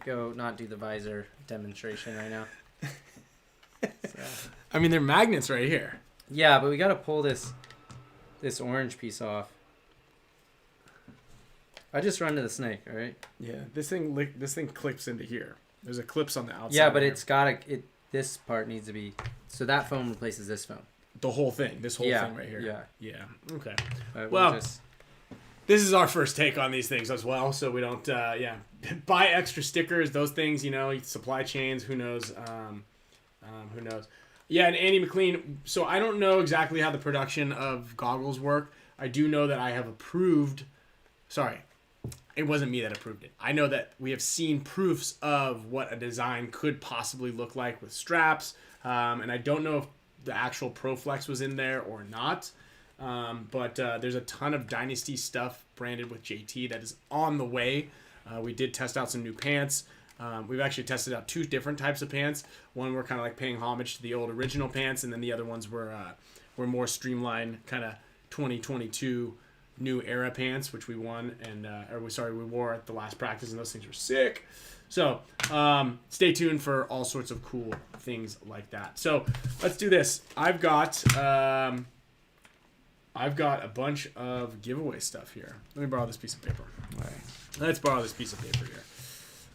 go not do the visor demonstration right now. So. I mean, they're magnets right here. Yeah, but we gotta pull this orange piece off. I just run to the snake, all right? Yeah, this thing clips into here. There's a clips on the outside. Yeah, but it's gotta this part needs to be so that foam replaces this foam. The whole thing, this whole thing right here. Yeah. Yeah. Okay. Well, this is our first take on these things as well, so we don't. Buy extra stickers. Those things, supply chains. Who knows? Who knows? Yeah, and Andy McLean. So I don't know exactly how the production of goggles work. I do know that I have approved. Sorry. It wasn't me that approved it. I know that we have seen proofs of what a design could possibly look like with straps, and I don't know if the actual ProFlex was in there or not, but there's a ton of Dynasty stuff branded with JT that is on the way. We did test out some new pants. We've actually tested out 2 different types of pants. One we're kind of like paying homage to the old original pants, and then the other ones were more streamlined, kind of 2022 new era pants, which we won we wore at the last practice, and those things were sick. So stay tuned for all sorts of cool things like that. So let's do this. I've got a bunch of giveaway stuff here. Let me borrow this piece of paper. All right. Let's borrow this piece of paper here.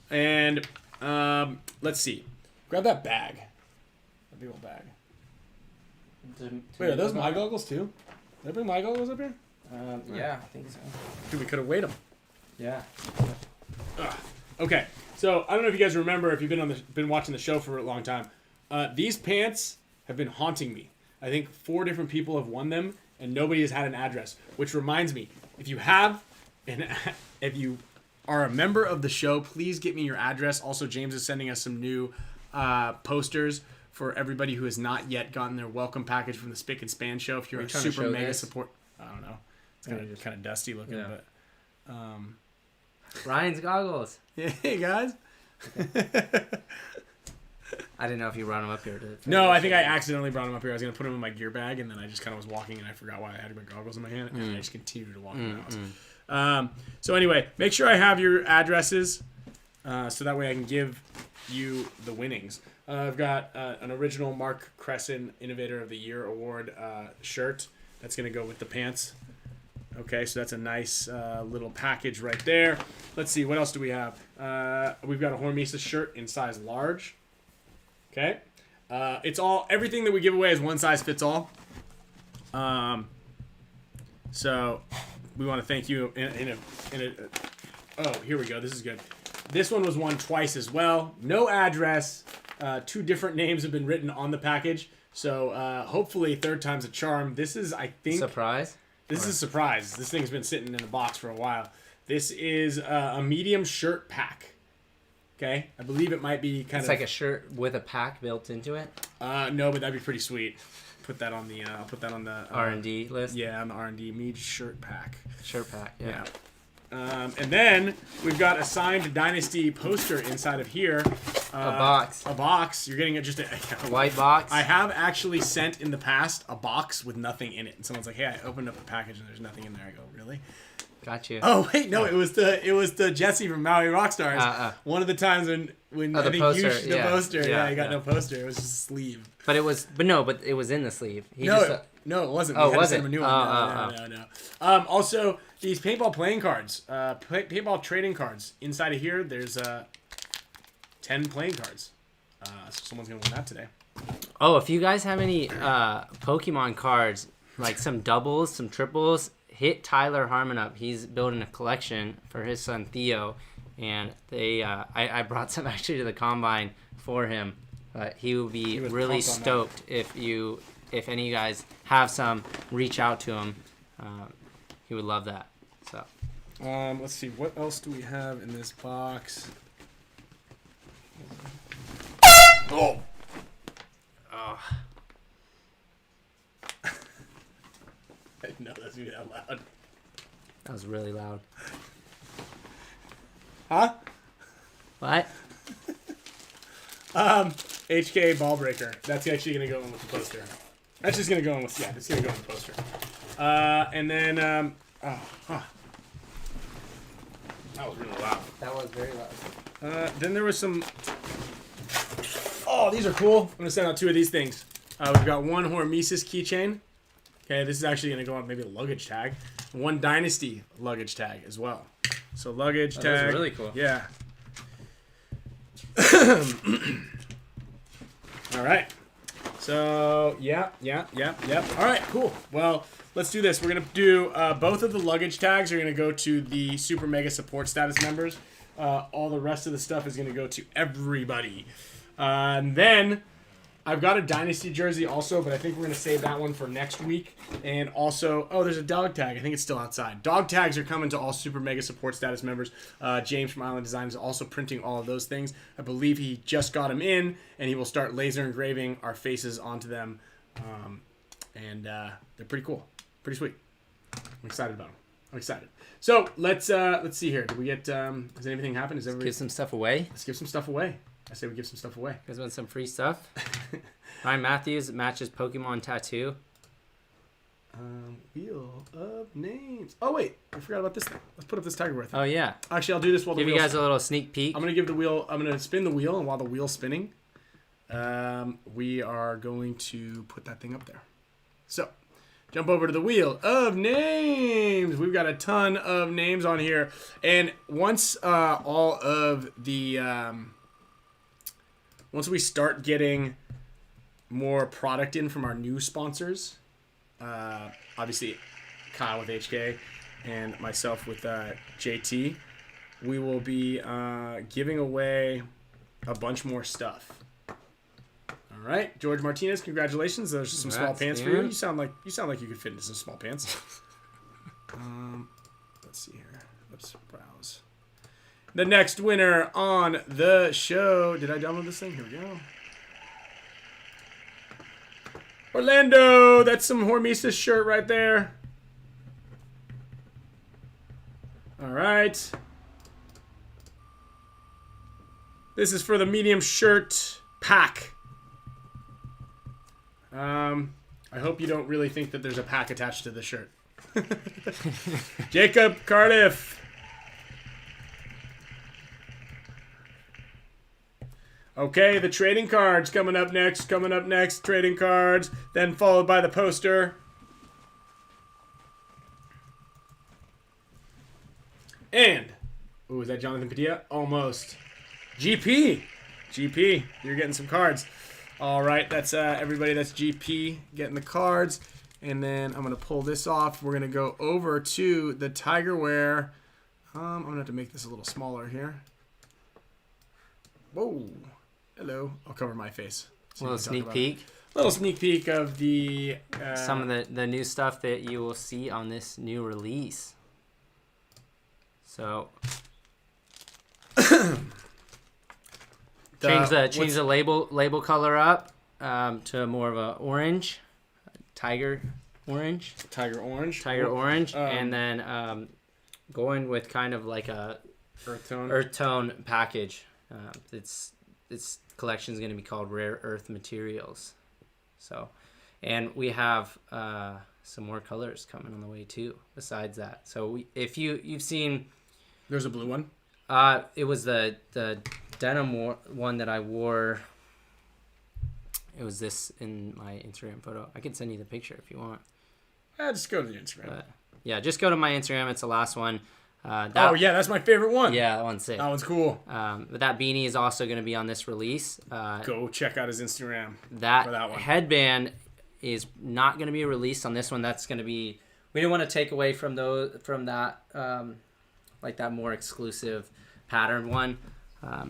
And let's see. Grab that bag. That big old bag. Wait, are those my goggles too? Did I bring my goggles up here? Yeah, I think so. Dude, we could have weighed them. Yeah. Okay, so I don't know if you guys remember, if you've been watching the show for a long time. These pants have been haunting me. I think 4 different people have won them, and nobody has had an address. Which reminds me, if you are a member of the show, please get me your address. Also, James is sending us some new posters for everybody who has not yet gotten their welcome package from the Spick Span Show. If you're a super mega support, I don't know. It's kind of dusty looking, yeah. But Ryan's goggles. Hey guys. I didn't know if you brought them up here. No, I think I accidentally brought them up here. I was gonna put them in my gear bag, and then I just kind of was walking, and I forgot why I had my goggles in my hand, and I just continued to walk out. So anyway, make sure I have your addresses, so that way I can give you the winnings. I've got an original Mark Cresson Innovator of the Year Award shirt. That's gonna go with the pants. Okay, so that's a nice little package right there. Let's see, what else do we have? We've got a HORMESIS shirt in size large. Okay, everything that we give away is one size fits all. So we want to thank you oh, here we go. This is good. This one was won twice as well. No address. 2 different names have been written on the package. So hopefully third time's a charm. This is, I think... Surprise? This is a surprise. This thing's been sitting in the box for a while. This is a medium shirt pack. Okay? I believe it might be kind of... It's like a shirt with a pack built into it? No, but that'd be pretty sweet. Put that on the... I'll put that on the... R&D list? Yeah, on the R&D. Mead shirt pack. Shirt pack, yeah. And then we've got a signed Dynasty poster inside of here. A box. A box. You're getting just a White box? I have actually sent in the past a box with nothing in it. And someone's like, hey, I opened up the package and there's nothing in there. I go, really? Got you. Oh, wait, no, it was the Jesse from Maui Rockstars. One of the times when I think poster, the poster. Yeah, he got yeah. no poster. It was just a sleeve. But it was in the sleeve. No, it wasn't. Oh, we had was to send it? him a new one. No. Also, these paintball playing cards, paintball trading cards. Inside of here, there's 10 playing cards. So someone's going to win that today. Oh, if you guys have any Pokemon cards, like some doubles, some triples, hit Tyler Harmon up. He's building a collection for his son Theo, and I brought some actually to the Combine for him. He would be really stoked if any of you guys have some, reach out to him. He would love that. So let's see, what else do we have in this box? Oh. I didn't know that was going to be that loud. That was really loud. Huh? What? HK ball breaker. That's actually going to go in with the poster. That's just going to go in with, it's going to go in the poster. And then, that was really loud. That was very loud. Then there was some, these are cool. I'm going to send out 2 of these things. We've got one HORMESIS keychain. Okay, this is actually going to go on maybe a luggage tag. One Dynasty luggage tag as well. So luggage tag. That's really cool. Yeah. All right. So, yep. All right, cool. Well, let's do this. We're going to do both of the luggage tags are going to go to the Super Mega Support Status members. All the rest of the stuff is going to go to everybody. And then I've got a Dynasty jersey also, but I think we're going to save that one for next week. And also, there's a dog tag. I think it's still outside. Dog tags are coming to all Super Mega Support Status members. James from Island Design is also printing all of those things. I believe he just got them in, and he will start laser engraving our faces onto them. And they're pretty cool. Pretty sweet. I'm excited about them. I'm excited. So let's see here. Did we get? Has anything happened? Is everybody? Give some stuff away. Let's give some stuff away. I say we give some stuff away. You guys want some free stuff? Ryan Matthews matches Pokemon tattoo. Wheel of names. Oh wait, I forgot about this thing. Let's put up this Tiger Worth. Oh yeah. Actually, I'll do this while give the you wheel's... guys a little sneak peek. I'm gonna give the wheel. I'm gonna spin the wheel, and while the wheel's spinning, we are going to put that thing up there. So, jump over to the wheel of names. We've got a ton of names on here, and once all of the once we start getting more product in from our new sponsors, obviously Kyle with HK and myself with JT, we will be giving away a bunch more stuff. All right, George Martinez, congratulations. There's some small pants for you. You sound like you could fit into some small pants. Let's see here. Let's browse. The next winner on the show. Did I download this thing? Here we go. Orlando. That's some HORMESIS shirt right there. All right. This is for the medium shirt pack. I hope you don't really think that there's a pack attached to the shirt. Jacob Cardiff. Okay, the trading cards coming up next. Trading cards, then followed by the poster. And, is that Jonathan Padilla? Almost. GP, you're getting some cards. All right, that's everybody. That's GP getting the cards. And then I'm going to pull this off. We're going to go over to the Tiger Wear. I'm going to have to make this a little smaller here. Whoa. Hello. I'll cover my face. A little sneak peek. little sneak peek of the some of the new stuff that you will see on this new release. So change the label color up to more of a orange, tiger orange, and then going with kind of like a earth tone package. Its collection is going to be called Rare Earth Materials. So, and we have some more colors coming on the way too. Besides that, so if you've seen, there's a blue one. It was the denim one that I wore. It was this in my Instagram photo. I can send you the picture if you want. Just go to the Instagram. But, yeah, just go to my Instagram. It's the last one. That's my favorite one. Yeah, that one's sick. That one's cool. But that beanie is also going to be on this release. Go check out his Instagram. That one. headband is not going to be released on this one. That's going to be. We didn't want to take away from that like that more exclusive pattern one.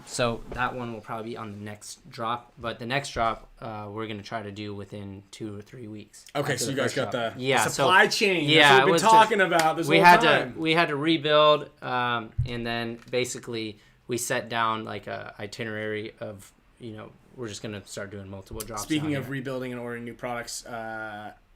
So that one will probably be on the next drop. But the next drop, we're going to try to do within 2 or 3 weeks. Okay, so you guys got the supply chain. Yeah, that's what we've been talking about this whole time. We had to rebuild, and then basically we set down like a itinerary of, we're just going to start doing multiple drops. Speaking of rebuilding and ordering new products,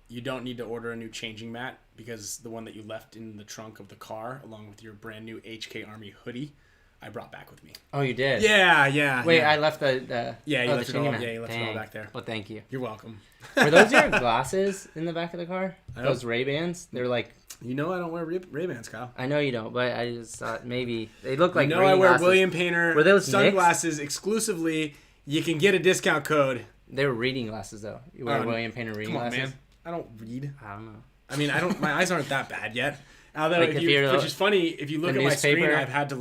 you don't need to order a new changing mat because the one that you left in the trunk of the car, along with your brand new HK Army hoodie, I brought back with me. Oh, you did? Yeah. Wait, I left the you left it all. mat. Yeah, you left it all back there. Well, thank you. You're welcome. Were those your glasses in the back of the car? Those Ray-Bans? They're like. I don't wear Ray-Bans, Kyle. I know you don't, but I just thought maybe they look like. I wear glasses. William Painter. Were those sunglasses exclusively? You can get a discount code. They were reading glasses though. You wear William Painter reading glasses? Man. I don't read. I don't know. I mean, my eyes aren't that bad yet. Although, like which is funny, if you look at my screen, I've had to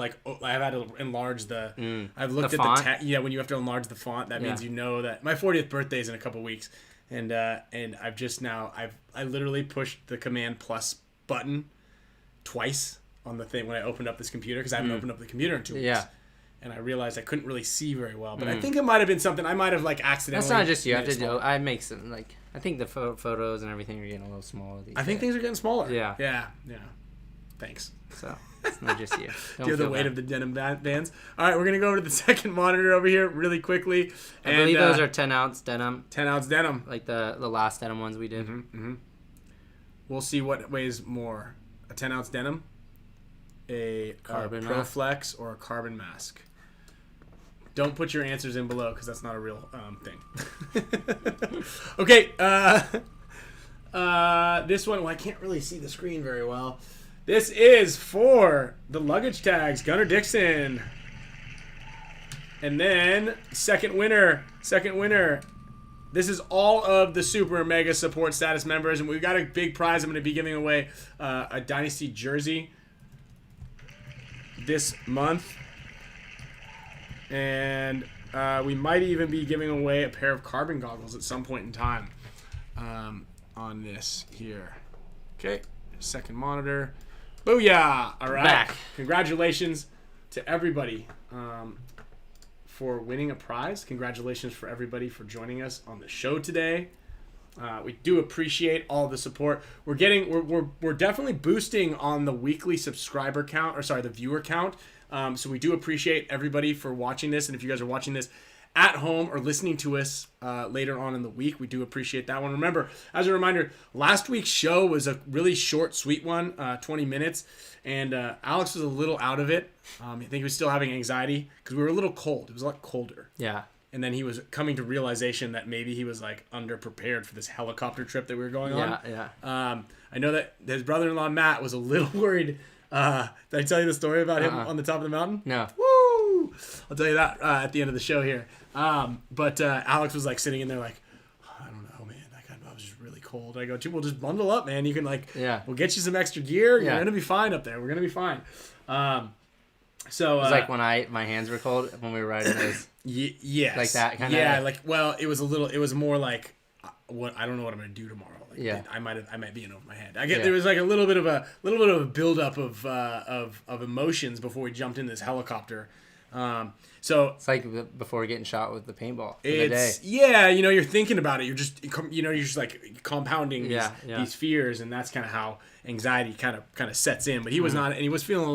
enlarge the. I've looked the at font? the text. Yeah, when you have to enlarge the font, that means that my 40th birthday is in a couple weeks, and I've just now I literally pushed the Command Plus button twice on the thing when I opened up this computer because I haven't opened up the computer in 2 weeks. Yeah. And I realized I couldn't really see very well, but I think it might have been something I might have accidentally. That's not just you. I have to do. I make some I think the photos and everything are getting a little smaller. I think things are getting smaller. Yeah. Thanks. So it's not just you. Do the weight of the denim bands. All right, we're gonna go over to the second monitor over here really quickly. I believe those are 10-ounce denim. 10-ounce denim. Like the last denim ones we did. Mm-hmm. We'll see what weighs more: a 10-ounce denim, a carbon ProFlex, or a carbon mask. Don't put your answers in below because that's not a real thing. Okay. This one, I can't really see the screen very well. This is for the luggage tags, Gunnar Dixon. And then second winner. This is all of the super mega support status members, and we've got a big prize. I'm going to be giving away a Dynasty jersey this month. And we might even be giving away a pair of carbon goggles at some point in time on this here. Okay, second monitor. Booyah! All right. Back. Congratulations to everybody for winning a prize. Congratulations for everybody for joining us on the show today. We do appreciate all the support. We're definitely boosting on the weekly subscriber count, the viewer count. So we do appreciate everybody for watching this. And if you guys are watching this at home or listening to us later on in the week, we do appreciate that one. Remember, as a reminder, last week's show was a really short, sweet one, 20 minutes. And Alex was a little out of it. I think he was still having anxiety because we were a little cold. It was a lot colder. Yeah. And then he was coming to realization that maybe he was underprepared for this helicopter trip that we were going on. Yeah. I know that his brother-in-law, Matt, was a little worried. Did I tell you the story about him on the top of the mountain? No. Woo! I'll tell you that at the end of the show here. But Alex was sitting in there I don't know, man. I was just really cold. I go, we'll just bundle up, man. You can we'll get you some extra gear. You're gonna be fine up there. We're gonna be fine. So it was when my hands were cold when we were riding those. Yes. Like that kind of. Yeah. It was more what I don't know what I'm gonna do tomorrow. I might be in over my head. There was a little bit of a buildup of emotions before we jumped in this helicopter. So It's like before getting shot with the paintball in the day. it's yeah, you're thinking about it. You're just like compounding Yeah, these fears, and that's kind of how anxiety kind of sets in. But he was not, and he was feeling a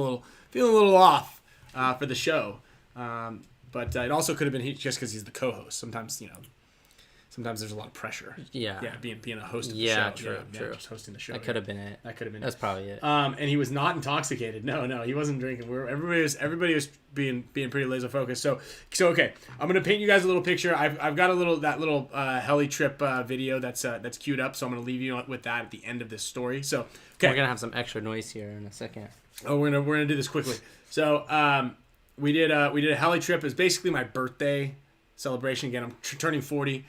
little off for the show. But it also could have been just because he's the co-host. Sometimes there's a lot of pressure. Yeah. Yeah, being a host of the Yeah, show. true. Just hosting the show. That could have been it. That could have been That's probably it. and he was not intoxicated. No, he wasn't drinking. Everybody was being pretty laser focused. So okay, I'm gonna paint you guys a little picture. I've got that little heli trip video that's queued up. So I'm gonna leave you with that at the end of this story. So okay, We're gonna have some extra noise here in a second. Oh, we're gonna do this quickly. So we did a heli trip. It was basically my birthday celebration. Again, I'm turning 40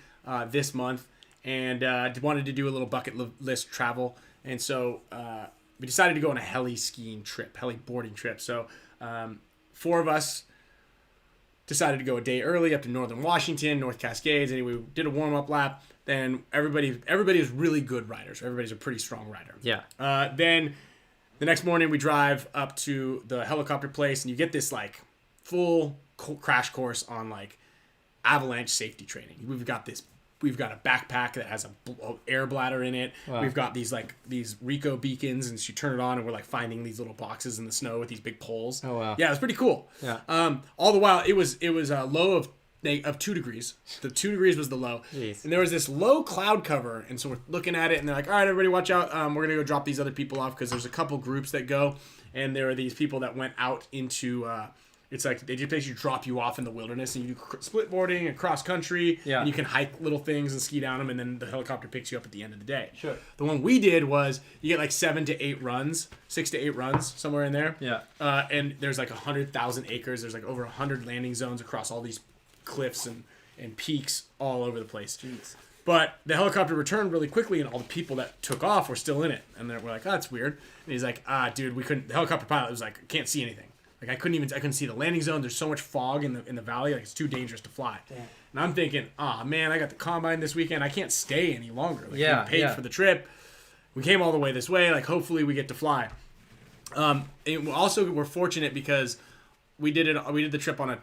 this month, and wanted to do a little bucket list travel. And so we decided to go on a heli-skiing trip, heli-boarding trip. So 4 of us decided to go a day early up to Northern Washington, North Cascades. Anyway, we did a warm-up lap. Then everybody was really good riders. Everybody's a pretty strong rider. Yeah. Then the next morning we drive up to the helicopter place, and you get this like full crash course on like avalanche safety training. We've got a backpack that has a air bladder in it. Wow. We've got these Ricoh beacons, and you turn it on, and we're like finding these little boxes in the snow with these big poles. Oh wow. Yeah, it was pretty cool. Yeah. All the while it was a low of 2 degrees. The 2 degrees was the low. Jeez. And there was this low cloud cover, and so we're looking at it, and they're like, all right, everybody watch out. We're gonna go drop these other people off because there's a couple groups that go, and there are these people that went out into it's like they just basically drop you off in the wilderness, and you do split boarding and cross country, and you can hike little things and ski down them, and then the helicopter picks you up at the end of the day. Sure. The one we did was you get like 6 to 8 runs, somewhere in there. Yeah. And there's like 100,000 acres. There's like over 100 landing zones across all these cliffs and peaks all over the place. Jeez. But the helicopter returned really quickly, and all the people that took off were still in it. And we're like, oh, that's weird. And he's like, dude, we couldn't. The helicopter pilot was like, can't see anything. Like I couldn't see the landing zone. There's so much fog in the valley, like it's too dangerous to fly. Damn. And I'm thinking, man, I got the combine this weekend. I can't stay any longer. Like, we paid for the trip. We came all the way this way. Like hopefully we get to fly. And also we're fortunate because we did the trip on a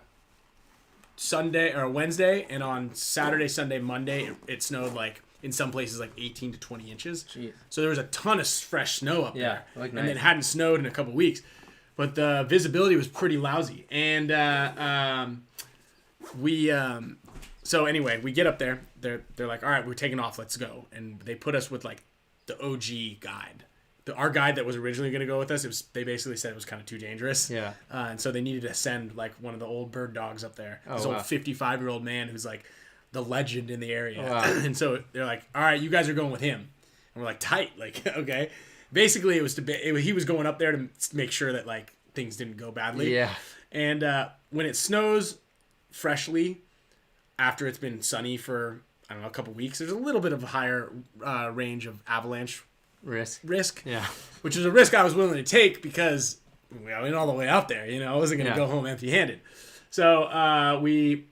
Sunday or a Wednesday, and on Saturday, Sunday, Monday it snowed like in some places like 18 to 20 inches. Jeez. So there was a ton of fresh snow up there, like and nice. it hadn't snowed in a couple weeks. But the visibility was pretty lousy. And so anyway, we get up there. They're like, all right, we're taking off. Let's go. And they put us with like the OG guide. Our guide that was originally going to go with us, they basically said it was kind of too dangerous. Yeah. And so they needed to send like one of the old bird dogs up there. Oh, this wow. old 55-year-old man who's like the legend in the area. Wow. And so they're like, all right, you guys are going with him. And we're like, tight. Like, okay. Basically, he was going up there to make sure that like things didn't go badly. Yeah. And when it snows freshly, after it's been sunny for I don't know a couple weeks, there's a little bit of a higher range of avalanche risk. Yeah. Which is a risk I was willing to take because I went all the way out there. I wasn't going to go home empty-handed. So we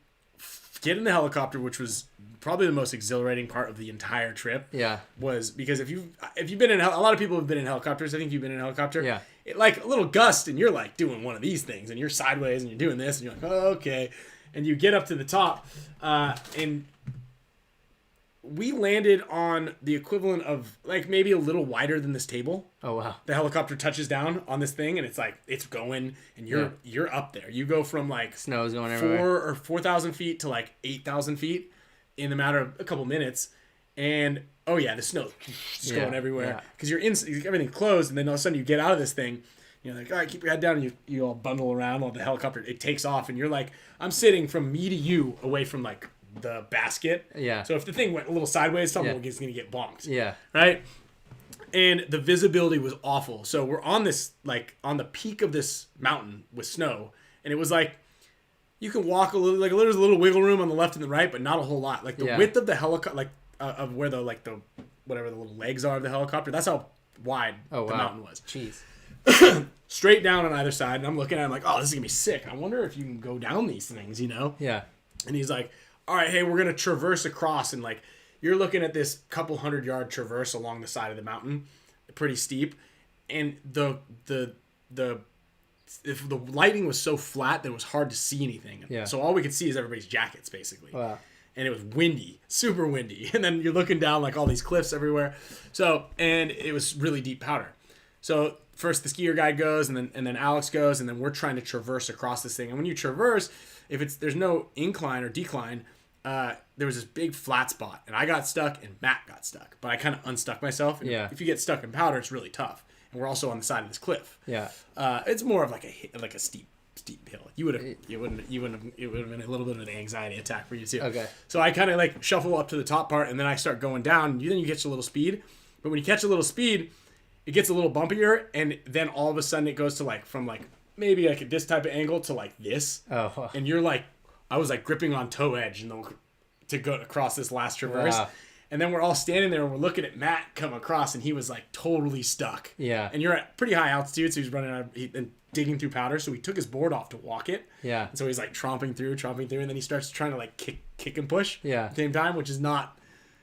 get in the helicopter, which was probably the most exhilarating part of the entire trip. Yeah. Was because if you've been in a lot of people have been in helicopters. I think you've been in a helicopter. Yeah. Like a little gust, and you're like doing one of these things, and you're sideways, and you're doing this, and you're like, oh, okay, and you get up to the top, and we landed on the equivalent of like maybe a little wider than this table. Oh wow. The helicopter touches down on this thing, and it's like it's going, and you're up there. You go from like Snow's going everywhere. 4,000 feet to like 8,000 feet in a matter of a couple minutes, and oh yeah, the snow's just going everywhere because you're in everything closed, and then all of a sudden you get out of this thing. You're like, all right, keep your head down, and you all bundle around while the helicopter it takes off, and you're like, I'm sitting from me to you away from like the basket. Yeah. So if the thing went a little sideways, someone is going to get bonked. Yeah. Right? And the visibility was awful. So we're on this, like, on the peak of this mountain with snow. And it was like, you can walk a little, like, there's a little wiggle room on the left and the right, but not a whole lot. Like, the width of the helicopter, like, of where the, like, the, whatever the little legs are of the helicopter, that's how wide the mountain was. Jeez. Straight down on either side. And I'm looking at it, I'm like, oh, this is going to be sick. I wonder if you can go down these things, Yeah. And he's like, all right, hey, we're going to traverse across. And like, you're looking at this couple 100-yard traverse along the side of the mountain, pretty steep. And the if the lighting was so flat that it was hard to see anything. Yeah. So all we could see is everybody's jackets basically. Wow. And it was windy, super windy. And then you're looking down like all these cliffs everywhere. So, and it was really deep powder. So first the skier guy goes, and then Alex goes, and then we're trying to traverse across this thing. And when you traverse, there's no incline or decline, there was this big flat spot, and I got stuck, and Matt got stuck. But I kind of unstuck myself. And Yeah. if you get stuck in powder, it's really tough. And we're also on the side of this cliff. Yeah. It's more of like a steep hill. It would have been a little bit of an anxiety attack for you too. Okay. So I kind of like shuffle up to the top part, and then I start going down. Then you catch a little speed, but when you catch a little speed, it gets a little bumpier, and then all of a sudden it goes to like from like maybe like this type of angle to like this. Oh. And you're like, I was like gripping on toe edge to go across this last traverse. Wow. And then we're all standing there and we're looking at Matt come across, and he was like totally stuck. Yeah. And you're at pretty high altitude, so he's running out and digging through powder. So he took his board off to walk it. Yeah. And so he's like tromping through, and then he starts trying to like kick and push. Yeah. At the same time, which is not.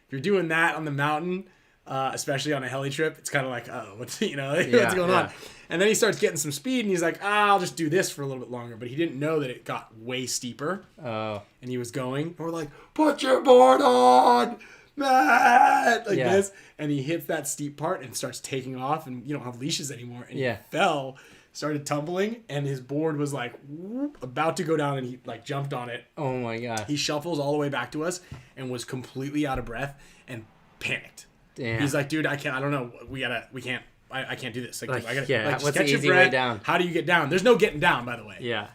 If you're doing that on the mountain, especially on a heli trip, it's kind of like, oh, what's going on? And then he starts getting some speed, and he's like, I'll just do this for a little bit longer. But he didn't know that it got way steeper. Oh. And he was going, and we're like, put your board on, Matt, like this. And he hits that steep part and starts taking off, and you don't have leashes anymore. And he fell, started tumbling, and his board was like whoop, about to go down, and he like jumped on it. Oh my god. He shuffles all the way back to us and was completely out of breath and panicked. Damn. He's like, dude, I don't know. I can't do this. Like I gotta, like, what's catch the your easy breath. way down? How do you get down? There's no getting down, by the way. Yeah.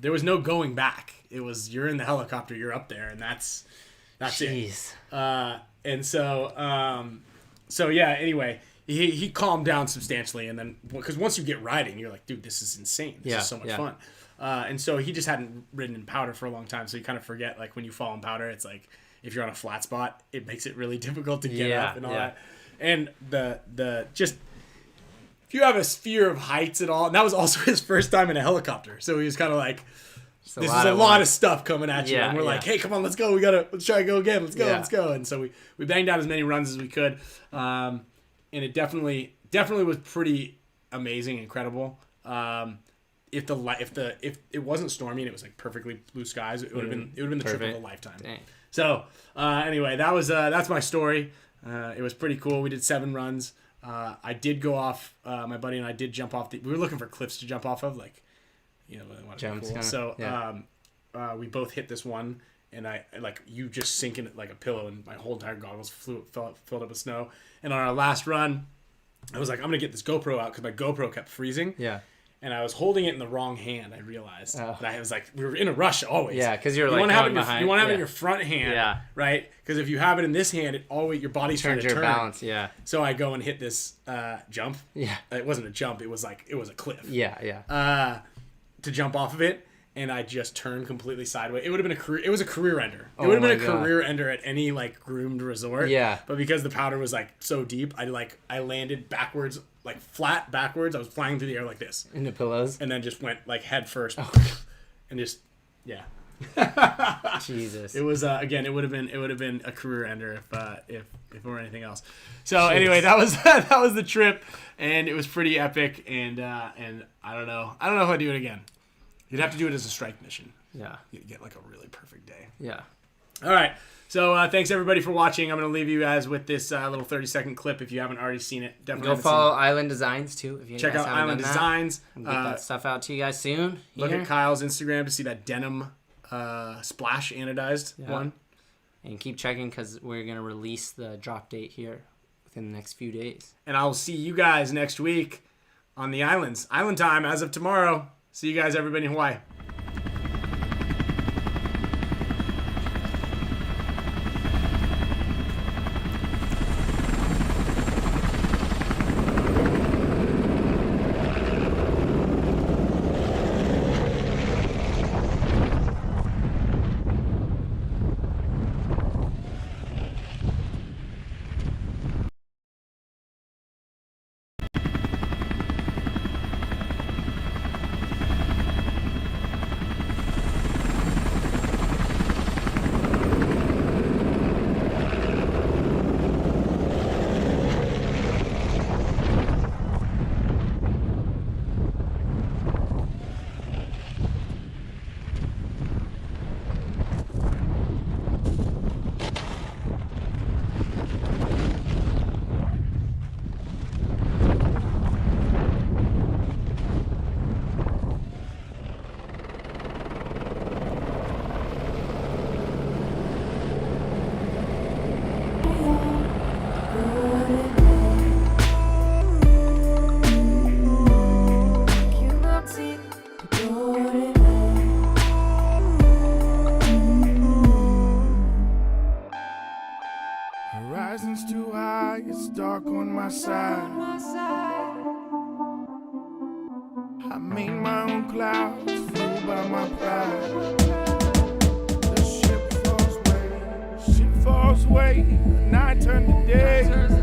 There was no going back. It was, you're in the helicopter, you're up there, and that's Jeez. it. And so yeah, anyway, he calmed down substantially, and then, because once you get riding, you're like, dude, this is insane. This is so much fun. And so he just hadn't ridden in powder for a long time, so you kind of forget, like, when you fall in powder, it's like, if you're on a flat spot, it makes it really difficult to get up and all that. And the just, if you have a fear of heights at all, and that was also his first time in a helicopter, so he was kind of like, this is a lot of stuff coming at you, and we're like, hey, come on, let's go, let's try to go again, let's go. And so we banged out as many runs as we could, and it definitely was pretty amazing, incredible. If it wasn't stormy and it was like perfectly blue skies, it would have been the trip of a lifetime. Dang. So anyway, that's my story. It was pretty cool. We did 7 runs. I did go off. My buddy and I did jump off. We were looking for cliffs to jump off of, like, Jumps, cool. kinda, So we both hit this one, and I like, you just sink in it like a pillow, and my whole entire goggles filled up with snow. And on our last run, I was like, I'm gonna get this GoPro out because my GoPro kept freezing. Yeah. And I was holding it in the wrong hand. I realized. And I was like, we were in a rush always. Yeah, because you want to have it. You want to have it in yeah. your front hand. Yeah. Right. Because if you have it in this hand, it always, your body's trying to Turns turn. your balance. Yeah. So I go and hit this jump. Yeah. It wasn't a jump. It was a cliff. Yeah. To jump off of it, and I just turned completely sideways. It would have been a career. It was a career ender. It would have been a career ender at any like groomed resort. Yeah. But because the powder was like so deep, I landed backwards, like flat backwards. I was flying through the air like this. Into pillows. And then just went like head first, and just Jesus. It was again. It would have been a career ender if it were anything else. So anyway, that was the trip, and it was pretty epic. And I don't know if I'd do it again. You'd have to do it as a strike mission. Yeah. You'd get like a really perfect day. Yeah. All right. So thanks everybody for watching. I'm going to leave you guys with this little 30-second clip. If you haven't already seen it, definitely go follow Island Designs too. If you check guys out haven't Island done Designs. That. Get that stuff out to you guys soon. Look at Kyle's Instagram to see that denim splash anodized one. And keep checking because we're going to release the drop date here within the next few days. And I will see you guys next week on the islands. Island time as of tomorrow. See you guys, everybody in Hawaii. I made my own clouds, fueled by my pride. The ship falls away, and I turn to day.